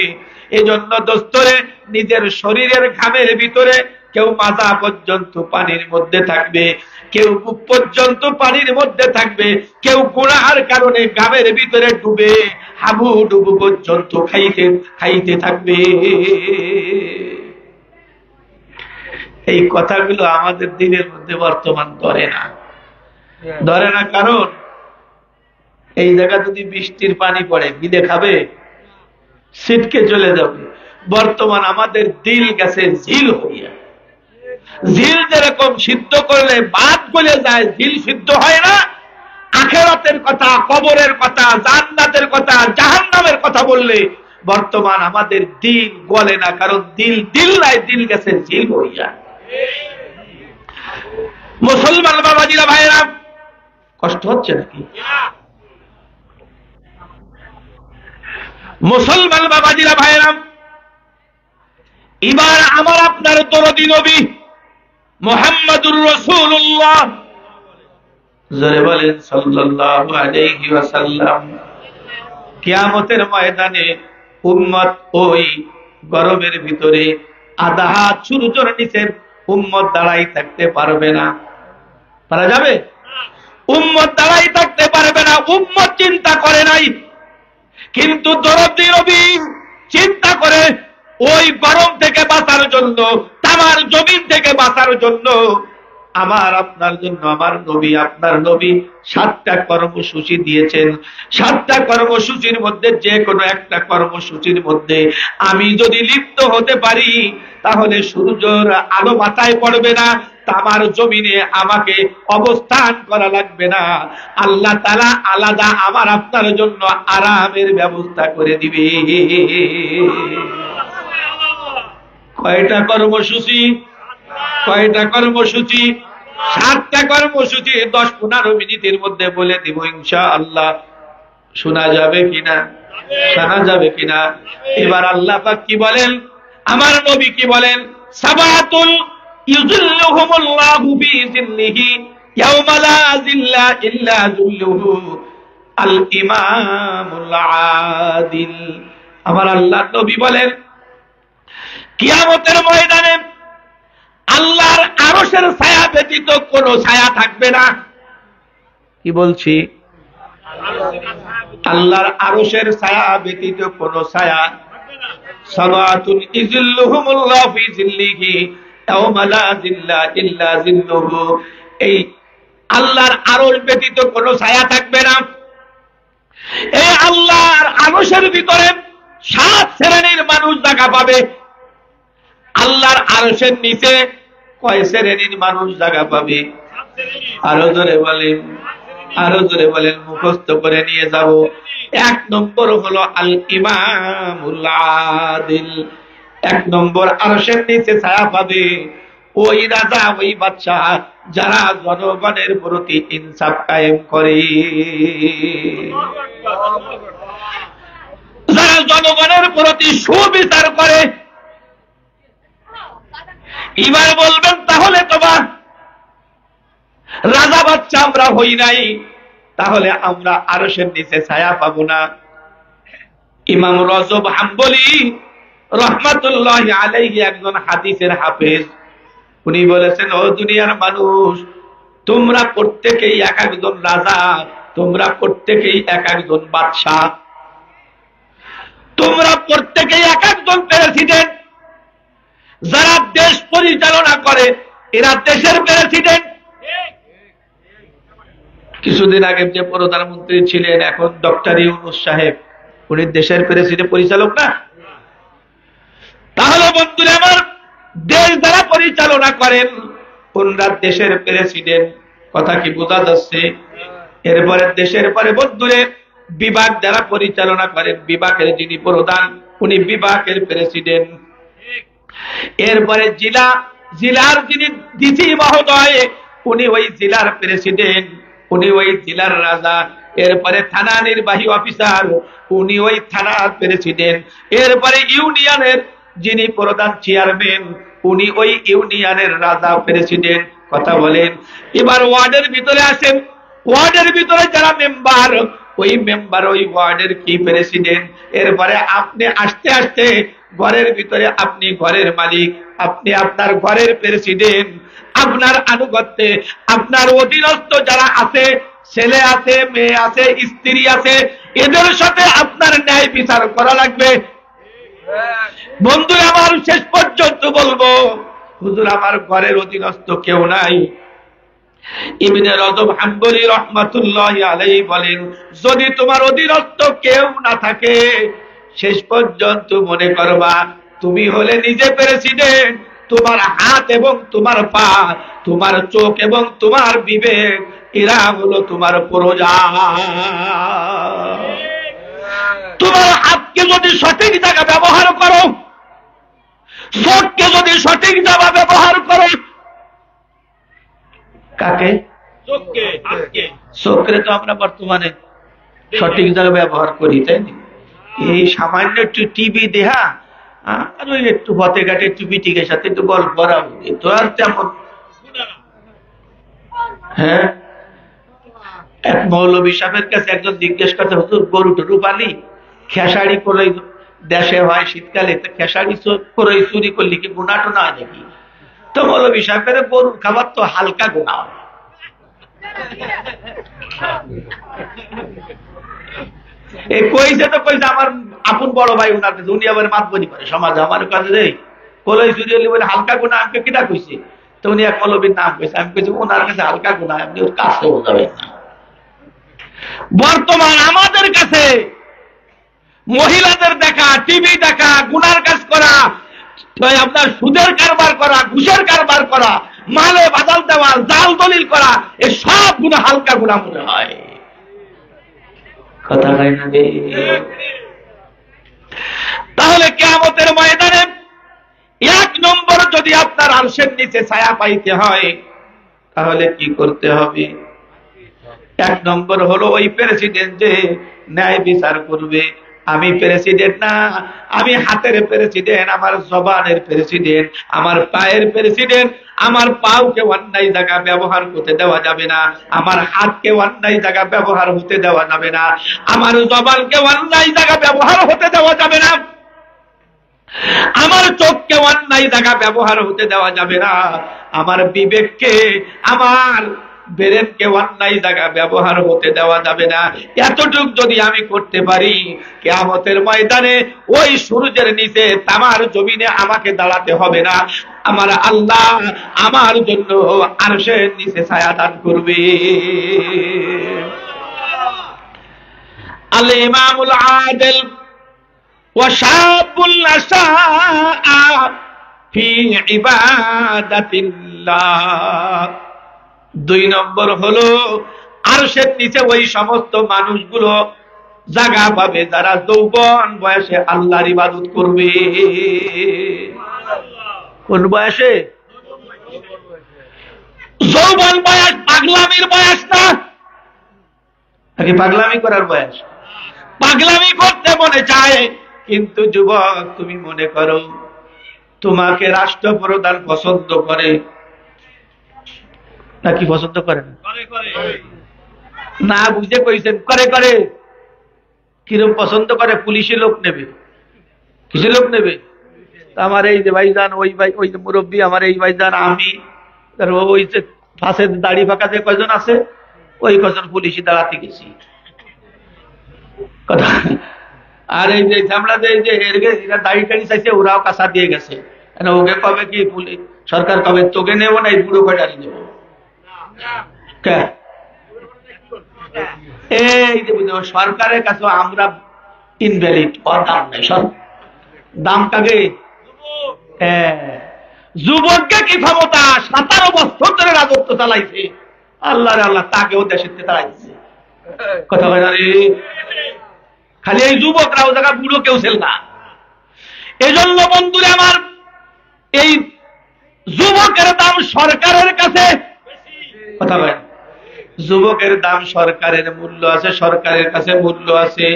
এজন্য দোস্তরে নিজের শরীরের ঘামের ভিতরে কেউ মাজা পর্যন্ত পানির মধ্যে থাকবে, কেউ বুক পর্যন্ত পানির মধ্যে থাকবে, কেউ গুনাহের কারণে ঘামের ভিতরে ডুবে হাবুডুবু পর্যন্ত খাইতে খাইতে থাকবে। এই কথাগুলো আমাদের দিনের মধ্যে বর্তমান ধরে না। কারণ এই জায়গা যদি বৃষ্টির পানি পড়ে বিলে খাবে, ছিটকে চলে যাবে। বর্তমান আমাদের দিল গেছে ঝিল হইয়া। ঝিল যেরকম সিদ্ধ করলে বাদ গলে যায়, ঝিল সিদ্ধ হয় না। আখিরাতের কথা, কবরের কথা, জান্নাতের কথা, জাহান্নামের কথা বললে বর্তমান আমাদের দিল গলে না, কারণ দিল নাই, দিল গেছে জিল হইয়া। মুসলমান বাবাজিরা ভাইরা, কষ্ট হচ্ছে নাকি? মুসলমান বাবাজিরা ভাইরা, এবার আমার আপনার দরদি নবী মুহাম্মদুর রাসূলুল্লাহ জোরে বলেন সাল্লাল্লাহু আলাইহি ওয়াসাল্লাম, কিয়ামতের ময়দানে উম্মত ওই গরমের ভিতরে আধা হাত সূর্যের নিচে উম্মত দাঁড়াই থাকতে পারবে না। পারা যাবে? উম্মত দাঁড়াই থাকতে পারবে না। উম্মত চিন্তা করে নাই, কিন্তু দরদি নবী চিন্তা করে ওই গরম থেকে বাঁচার জন্য, তামার জমিন থেকে বাঁচার জন্য আমার আপনার জন্য আমার নবী, আপনার নবী 7টা কর্মসূচি দিয়েছেন। 7টা কর্মসূচির মধ্যে যে কোনো একটা কর্মসূচির মধ্যে আমি যদি লিপ্ত হতে পারি, তাহলে সূর্যের আলো মাথায় পড়বে না, তামার জমিনে আমাকে অবস্থান করা লাগবে না। আল্লাহ তাআলা আলাদা আমার আপনার জন্য আরামের ব্যবস্থা করে দিবে। কয়টা কর্মসূচি? কয়টা কর্মসূচি? 7টা কর্মসূচি 10-15 মিনিটের মধ্যে বলে দিব ইনশাআল্লাহ। শোনা যাবে কিনা? শোনা যাবে কিনা? এবার আল্লাহ পাক কি বলেন, আমার নবী কি বলেন? সাবাতুল ইউযিল্লুহুমুল্লাহু ফি জিল্লিহি ইয়াওমা লা জিল্লা ইল্লা যিল্লুহু, আল ইমামুল আদিল। আমার আল্লাহ নবী বলেন, কিয়ামতের ময়দানে আল্লাহর আরশের ছায়া ব্যতীত কোনো ছায়া থাকবে না। কি বলছি? আল্লাহর আরশের ছায়া ব্যতীত কোনো ছায়া। সাবাতুন ইযিল্লুহুমুল্লাহু ফি জিল্লিহি ইয়াওমা লা জিল্লা ইল্লা জিল্লুহু, এই আল্লাহর আরশ ব্যতীত কোনো ছায়া থাকবে না। এই আল্লাহর আরশের ভিতরে 7 শ্রেণীর মানুষ জায়গা পাবে। আল্লাহর আরশের নিচে কয় শ্রেণীর মানুষ জায়গা পাবে? আরো জোরে বলেন, আরো জোরে বলেন, মুখস্থ করে নিয়ে যাব। 1 নম্বর হলো আল ইমামুল আদিল। 1 নম্বর আরশের নিচে ছায়া পাবে ওই রাজা, ওই বাদশা যারা জনগণের প্রতি ইনসাফ কায়েম করে, যারা জনগণের প্রতি সুবিচার করে। এবার বলবেন, তাহলে তোমার রাজা বাচ্চা আমরা হই নাই, তাহলে আমরা আরশের নিচে ছায়া পাবো না। ইমাম রজব হাম্বলি রহমাতুল্লাহি আলাইহি একজন হাদিসের হাফেজ, উনি বলেছেন, ও দুনিয়ার মানুষ, তোমরা প্রত্যেকেই এক একজন রাজা, তোমরা প্রত্যেকেই এক একজন বাদশা, তোমরা প্রত্যেকেই এক একজন প্রেসিডেন্ট। যারা দেশ পরিচালনা করে এরা দেশের প্রেসিডেন্ট। কিছুদিন আগে যে প্রধানমন্ত্রী ছিলেন এখন ডক্টর ইউনূস সাহেব, উনি দেশের প্রেসিডেন্ট, পরিচালক না? তাহলে বন্ধুরা আমার, দেশ যারা পরিচালনা করেন ওনারা দেশের প্রেসিডেন্ট। কথা কি বোঝা যাচ্ছে? এরপরে দেশের পরে বন্ধুরে বিভাগ যারা পরিচালনা করেন, বিভাগের যিনি প্রধান উনি বিভাগের প্রেসিডেন্ট। এরপরে জেলার যিনি ডিসি মহোদয় উনি ওই জেলার প্রেসিডেন্ট, উনি ওই জেলার রাজা। এরপরে থানা নির্বাহী অফিসার উনি ওই থানার প্রেসিডেন্ট। এরপরে ইউনিয়নের যিনি প্রধান চেয়ারম্যান উনি ওই ইউনিয়নের রাজা, প্রেসিডেন্ট। কথা বলেন। এবার ওয়ার্ডের ভিতরে আসেন, ওয়ার্ডের ভিতরে যারা মেম্বার ওই মেম্বার ওই ওয়ার্ডের কি প্রেসিডেন্ট। এরপরে আপনি আস্তে আস্তে ঘরের ভিতরে আপনি ঘরের মালিক, আপনি আপনার ঘরের প্রেসিডেন্ট। আপনার আনুগত্যে আপনার অধীনস্থ যারা আছে, ছেলে আছে, মেয়ে আছে, স্ত্রী আছে, এদের সাথে আপনার ন্যায় বিচার করা লাগবে। বন্ধু আমার, শেষ পর্যন্ত বলবো, হুজুর আমার ঘরের অধীনস্থ কেউ নাই। ইবনে রজব হাম্বলি রাহমাতুল্লাহি আলাইহি বলেন, যদি তোমার অধীনস্থ কেউ না থাকে, শেষ পর্যন্ত মনে করবা তুমি হলে নিজে প্রেসিডেন্ট। তোমার হাত এবং তোমার পা, তোমার চোখ এবং তোমার বিবেক, এরা হলো তোমার প্রজা।
তোমার হাতকে যদি সঠিক জায়গা ব্যবহার করো, চোখকে যদি সঠিক জায়গা ব্যবহার করো,
কাকে? চোখকে তো আমরা বর্তমানে সঠিক জায়গা ব্যবহার করি, তাই না? এই সামান্য একটু টিভি দেখা আর ওই একটু পথে ঘাটে একটু মিটিংয়ের সাথে একটু গল্প করা, তো আর তেমন। হ্যাঁ, এক মৌলভী সাহেবের কাছে একজন জিজ্ঞেস করতে, হুজুর গরু টরু পালি, খেসারি করে দেশে হয় শীতকালে, খেসারি করে চুরি করলে কি গুণা টোনা হয় নাকি? তো মৌলভী সাহেবের গরুর খাবার তো হালকা গুণা হয়। এই কইছে তো কইছে আমার আপন বড় ভাই উনার কাছে, উনি আবার মাতবনি করে সমাজে আমার কাছে রে কলই চুরি হলে বলে হালকা গুণা, আমাকে কিনা কইছে? তো উনি এক মৌলবীর নাম কইছে, আমি কইছি ওনার কাছে হালকা গুণা, আপনি ওর কাছেও যাবেন না।
বর্তমান আমাদের কাছে মহিলাদের দেখা, টিভি দেখা, গুনার কাজ করা, আপনার সুদের কারবার করা, ঘুষের কারবার করা, মালে বাদাল দেওয়া, জাল দলিল করা, এই সব গুণা হালকা গুণা মনে হয়।
কথা হয় না রে?
তাহলে কিয়ামতের ময়দানে এক নম্বর যদি আপনার আরশের নিচে ছায়া পাইতে হয়,
তাহলে কি করতে হবে? এক নম্বর হলো ওই প্রেসিডেন্ট যে ন্যায় বিচার করবে। আমি প্রেসিডেন্ট না, আমি হাতের প্রেসিডেন্ট, আমার জবানের প্রেসিডেন্ট, আমার পায়ের প্রেসিডেন্ট। আমার পাওকে অন্যায় জায়গা ব্যবহার করতে দেওয়া যাবে না, আমার হাতকে অন্যায় জায়গা ব্যবহার হতে দেওয়া যাবে না, আমার জবানকে অন্যায় জায়গা ব্যবহার হতে দেওয়া যাবে না, আমার চোখকে অন্যায় জায়গা ব্যবহার হতে দেওয়া যাবে না, আমার বিবেককে, আমার ব্রেনকে অন্যায় জায়গা ব্যবহার হতে দেওয়া যাবে না। এতটুক যদি আমি করতে পারি, কিয়ামতের ময়দানে ওই সূর্যের নিচে তামার জমিনে আমাকে দাঁড়াতে হবে না, আমার আল্লাহ আমার জন্য আরশের নিচে ছায়া দান করবে।
আল ইমামুল আদিল ওয়া শাবুল নাশাআ ফি ইবাদাতিল্লাহ।
দুই নম্বর হলো আরশের নিচে ওই সমস্ত মানুষগুলো জায়গা পাবে যারা যৌবন বয়সে আল্লাহর ইবাদত করবে। কোন বয়সে?
যৌবন বয়স পাগলামির বয়স না,
নাকি পাগলামি করার বয়স?
পাগলামি করতে মনে চায়।
কিন্তু যুবক, তুমি মনে করো তোমাকে রাষ্ট্রপ্রধান পছন্দ করে নাকি পছন্দ করে না? বুঝে কইছেন করে করে। কিরম পছন্দ করে? পুলিশে লোক নেবে, কিসে লোক নেবে? আমার এই যে ভাইজান, ওই ভাই, ওই যে মুরব্বী, আমার এই ভাইজান, আমি, ওই যে ফাঁসে দাড়ি ফাঁকা যে কয়জন আছে, ওই কজন পুলিশে দাঁড়াতে গেছি কথা। আর এই যে আমরা যে দাড়ি টাড়ি চাইছে, ওরাও কাঁচা দিয়ে গেছে। ওকে কবে কি পুলিশ সরকার কবে তোকে নেবো না এই বুড়ো কয়টারি নেবো? এই যে সরকারের কাছে আমরা ইনভ্যালিড, দাম নাই, সব দাম কাকে?
যুবককে কি ক্ষমতা, 17 বছর ধরে রাজত্ব চালাইছে,
আল্লাহ রে আল্লাহ, তাকেও দেশের তাড়াইছে। কথা হয় না রে? খালি এই যুবকরাও জায়গা, বুড়ো কেউ ছিল না।
এজন্য বন্ধুরা আমার, এই যুবকের দাম সরকারের কাছে।
কথা হয়, যুবকের দাম সরকারের মূল্য আছে, সরকারের কাছে মূল্য আছে।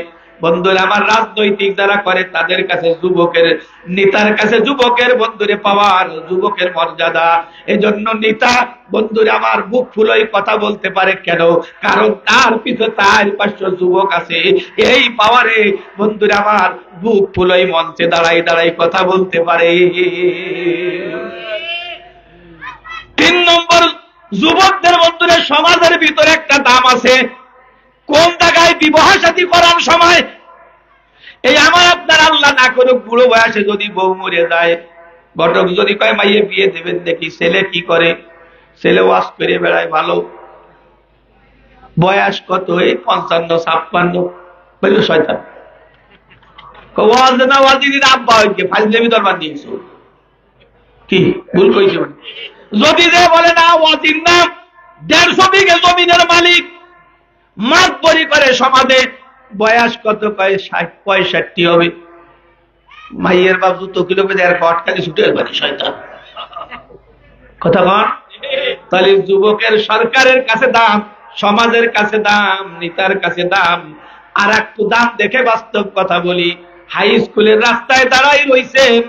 বন্ধুরা আমার, রাজনৈতিক যারা করে তাদের কাছে যুবকের, নেতার কাছে যুবকের বন্ধুরে পাওয়ার, যুবকের মর্যাদা। এজন্য নেতা বন্ধুরা আমার বুক ফুলই কথা বলতে পারে। কেন? কারণ তার পিছনে 4-500 যুবক আছে। এই পাওয়ারে বন্ধুরা আমার বুক ফুলই মঞ্চে দাঁড়াই দাঁড়াই কথা বলতে পারে।
3 নম্বর, যুবকদের বন্ধুরা সমাজের ভিতরে একটা দাম আছে। কোন জায়গায় বিবাহ শাদী করার সময়,
এই আমার আপনার আল্লাহ না করুক, বুড়ো বয়সে যদি বউ মরে যায়, ঘটক যদি কয় মাইয়ে বিয়ে দেবেন দেখি, ছেলে কি করে? ছেলে ওয়াজ করে বেড়ায় ভালো, বয়স কত? এই 55-56। বলল শয়তান, ওয়াজ না ওয়াজ দিন আব্বা হইছে, ফাজলামি দরবার দিয়েছ কি ভুল কইছে?
যদি যে বলে না ওয়াজির নাম, 150 বিঘে জমিনের মালিক, মাতবরি করে সমাজে,
বয়স কত? কয় 60-65 হবে। মাইয়ের বাপ জুতো কিলো বেঁধে আর কটকালি ছুটে পারি শয়তান। কথা কন। তাহলে যুবকের সরকারের কাছে দাম, সমাজের কাছে দাম, নেতার কাছে দাম। আর একটু দাম দেখে বাস্তব কথা বলি, হাই স্কুলের রাস্তায় দাঁড়াই রইছেন,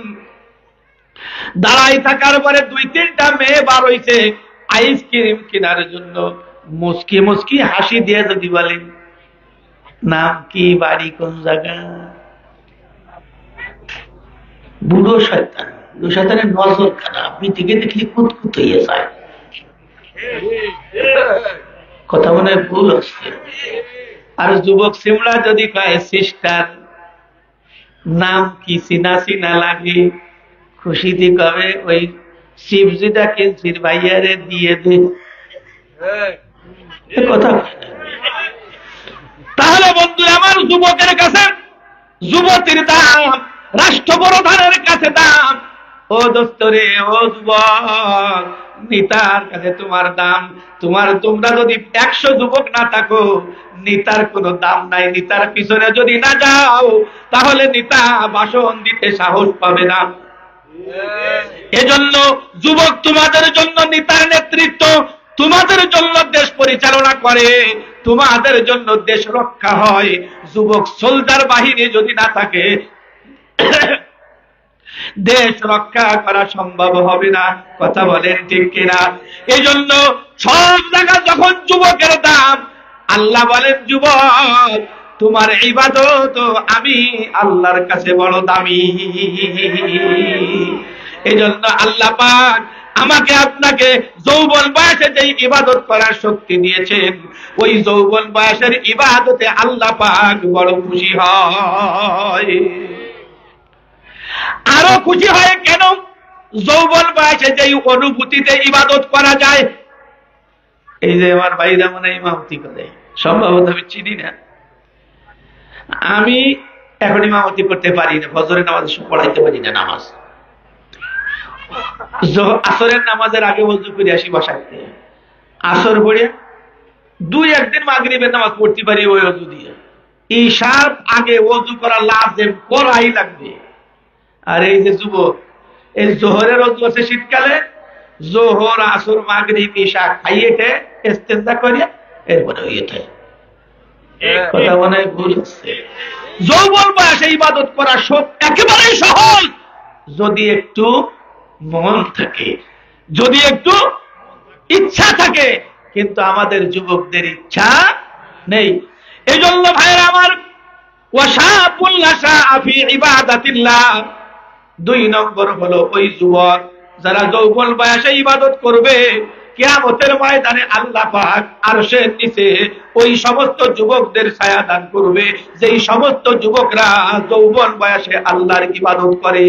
দাঁড়াই থাকার পরে 2-3টা মেয়ে বার হইছে আইসক্রিম কেনার জন্য, মুস্কি মুস্কি হাসি দিয়ে যদি বলেন নাম কি, বাড়ি কোন জায়গা, বুড়ো শয়তান। বুড়ো শয়তানের নজর খারাপ, পৃথিবীকে দেখলে কুতকুত হইয়ে যায়। কথা মনে হয় ভুল হচ্ছে। আর যুবক সিমলা যদি কয় সিস্টার, নাম কি চিনা চিনা লাগে, খুশিতে কবে ওই শিবজিটা কিনছির ভাইয়ারে দিয়ে দে। কথা।
তাহলে বন্ধু আমার, যুবকের কাছে যুবতীর দাম, রাষ্ট্রপ্রধানের কাছে দাম।
ও দোস্তরে, ও যুবক, নেতার কাছে তোমার দাম। তোমরা যদি 100 যুবক না থাকো, নেতার কোনো দাম নাই। নেতার পিছনে যদি না যাও, তাহলে নেতা ভাষণ দিতে সাহস পাবে না।
এজন্য যুবক তোমাদের জন্য নেতার নেতৃত্ব, তোমাদের জন্য দেশ পরিচালনা করে, তোমাদের জন্য দেশ রক্ষা হয়। যুবক সোলজার বাহিনী যদি না থাকে, দেশ রক্ষা করা সম্ভব হবে না। কথা বলেন ঠিক কিনা? এই জন্য সব জায়গা যখন যুবকের দাম, আল্লাহ বলেন যুবক তোমার ইবাদত আমি আল্লাহর কাছে বড় দামি। এই জন্য আল্লাহ পাক আমাকে আপনাকে যৌবন বয়সে যে ইবাদত করার শক্তি দিয়েছেন, ওই যৌবন বয়সের ইবাদতে আল্লাহ পাক বড় খুশি হয়। আরো খুশি হয় কেন? যৌবন বয়সে যে অনুভূতিতে ইবাদত করা যায়।
এই যে আমার ভাইরা মনে ইমামতি করে, সম্ভবত আমি চিনি না, আমি এখন ইমামতি করতে পারি না, ফজরের নামাজ পড়াইতে পারি না নামাজ। আসরের নামাজের আগে ওযু করে আসি বসাইতে, আসর পড়ে 2-1 দিন মাগরিবের নামাজ পড়তে পারি ওই ওযু দিয়ে। ঈশার আগে ওযু করা লাজিম, করাই লাগবে। আর এই যে যুবক, এই জোহরের ওযু আছে শীতকালে, জোহর আসর মাগরিব ঈশা খাইয়েটে ইস্তেঞ্জা করে এরপরে হইতে কথা মনে ভুল হচ্ছে।
যৌবন বয়সে ইবাদত করা সব একেবারে সহজ,
যদি একটু মন থাকে,
যদি একটু ইচ্ছা থাকে।
কিন্তু আমাদের যুবকদের ইচ্ছা নেই।
এই জন্য ভাইরা আমার, ওয়াশাবুল নাশা ফি ইবাদাতিল্লাহ,
2 নম্বর হলো ওই যুবক যারা যৌবন বয়সে ইবাদত করবে, কিয়ামতের ময়দানে আল্লাহ পাক আরশের নিচে ওই সমস্ত যুবকদের ছায়া দান করবে, যেই সমস্ত যুবকরা যৌবন বয়সে আল্লাহর ইবাদত করে।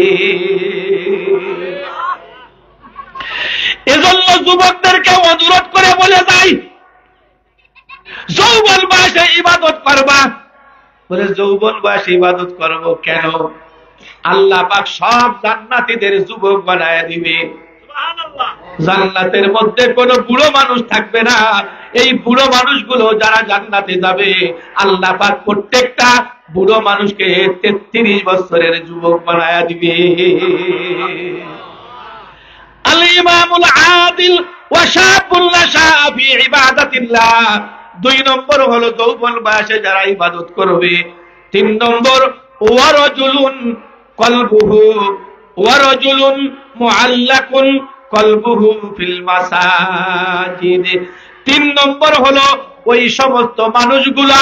এজন্য যুবকদেরকে অনুরোধ করে বলে যাই, যৌবন বয়সে ইবাদত করবা।
বলে যৌবন বয়সে ইবাদত করব কেন? আল্লাহ পাক সব জান্নাতীদের যুবক বানায় দিবে। জান্নাতের মধ্যে কোনো বুড়ো মানুষ থাকবে না। এই বুড়ো মানুষগুলো যারা জান্নাতে যাবে, আল্লাহ পাক প্রত্যেকটা বুড়ো মানুষকে 33 বছরের যুবক বানায় দিবে।
আল ইমামুল আদিল ওয়া শাবুল নাশা ফি ইবাদাতিল্লাহ,
2 নম্বর হলো যৌবন বয়সে যারা ইবাদত করবে। 3 নম্বর ওয়ারাজুলুন কলবুহু ওয়ারাজুলুন মুআল্লাকুন কলবুহু ফিল মাসাজিদ। 3 নম্বর হলো ওই সমস্ত মানুষগুলা,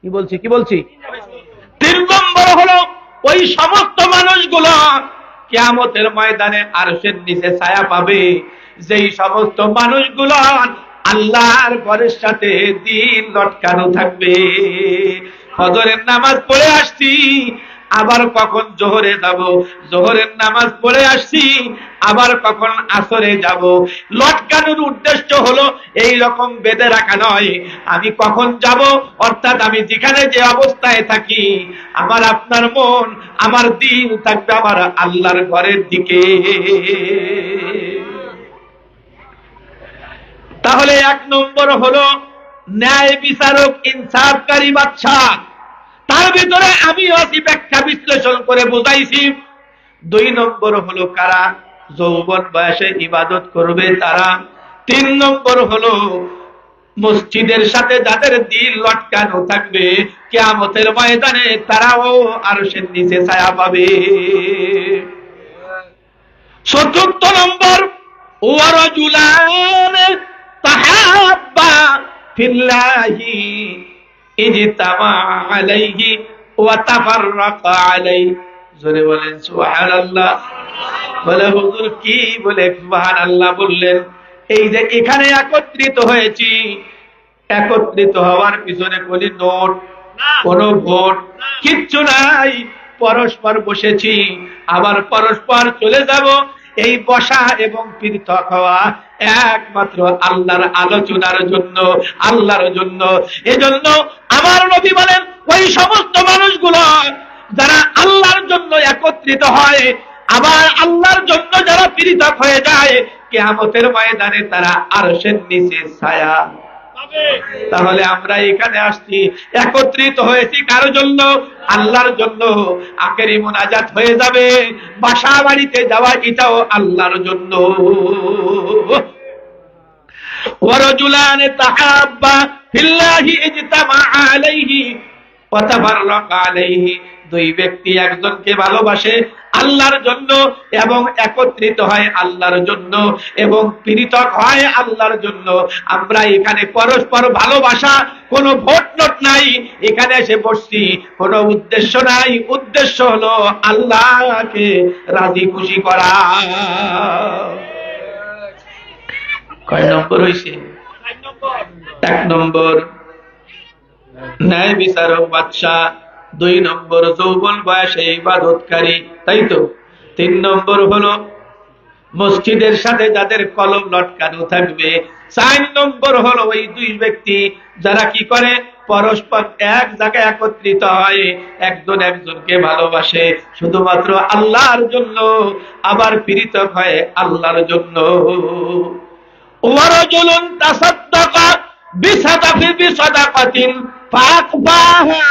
কি বলছি
3 নম্বর হলো
ওই সমস্ত মানুষগুলো কিয়ামতের ময়দানে আরশের নিচে ছায়া পাবে, যেই সমস্ত মানুষগুলো আল্লাহর ঘরের সাথে দিন লটকানো থাকবে। ফজরের নামাজ পড়ে আসছি, আবার কখন জোহরে যাব, জোহরের নামাজ পড়ে আসছি, আবার কখন আসরে যাব। লটকানোর উদ্দেশ্য হলো এই রকম বেঁধে রাখা নয়, আমি কখন যাব, অর্থাৎ আমি যেখানে যে অবস্থায় থাকি, আমার আপনার মন, আমার দিন থাকবে আমার আল্লাহর ঘরের দিকে। তাহলে 1 নম্বর হলো
ন্যায় বিচারক, ইনসাফকারী বাদশা। তার ভিতরে আমি আছি ব্যাখ্যা বিশ্লেষণ করে বুঝাইছি। 2 নম্বর হলো কারা? যৌবন বয়সে ইবাদত করবে তারা। 3 নম্বর হলো মসজিদের সাথে যাদের দিল লটকানো থাকবে, কিয়ামতের ময়দানে তারাও আরশের নিচে ছায়া পাবে। 4 নম্বর, ওয়ারাজুলান তাহাব্বা ফিল্লাহি ইজতামা আলাইহি ওয়া তাফাররাকা আলাইহি। জোরে বলেন সুবহানাল্লাহ। বলে হুজুর কি বলে সুবহানাল্লাহ বললেন? এই যে এখানে একত্রিত হয়েছি, একত্রিত হওয়ার পিছনে কোন নোট, কোন ভোট কিচ্ছু নাই। পরস্পর বসেছি, আবার পরস্পর চলে যাব। এই বসা এবং পৃথক হওয়া একমাত্র আল্লাহর আলোচনার জন্য, আল্লাহর জন্য। এজন্য আমার নবী বলেন, ওই সমস্ত মানুষগুলো যারা আল্লাহর জন্য একত্রিত হয়, আবার আল্লাহর জন্য যারা পৃথক হয়ে যায়, কিয়ামতের ময়দানে তারা আরশের নিচে ছায়া। তাহলে আমরা এখানে আসছি, একত্রিত হয়েছি কার জন্য? আল্লাহর জন্য। আখেরি মুনাজাত হয়ে যাবে, বাসা বাড়িতে যাওয়া এটাও আল্লাহর জন্য। ওয়ারাজুলান তাহাব্বা ফিল্লাহি ইজতামা আলাইহি ওয়া তাফাররাকা আলাইহি। 2 ব্যক্তি একজনকে ভালোবাসে আল্লাহর জন্য এবং একত্রিত হয় আল্লাহর জন্য এবং পৃথক হয় আল্লাহর জন্য। আমরা এখানে পরস্পর ভালোবাসা, কোনো ভোট নোট নাই। এখানে এসে বসছি, কোনো উদ্দেশ্য নাই। উদ্দেশ্য হলো আল্লাহকে রাজি খুশি করা। কয় নম্বর হইছে? 1 নম্বর ন্যায় বিচারক বাদশা। 2 নম্বর যৌবন বয়সে ইবাদতকারী, তাই তো? 3 নম্বর হলো মসজিদের সাথে যাদের কলম লটকানো থাকবে। 4 নম্বর হলো ওই 2 ব্যক্তি যারা কি করে? পরস্পর এক জায়গায় একত্রিত হয়, একজন একজনকে ভালোবাসে শুধুমাত্র আল্লাহর জন্য, আবার পৃথক হয় আল্লাহর জন্য। ওয়ারাজুলুন তাসাদ্দাকা বিসাদাকাতিন ফাআকবাহা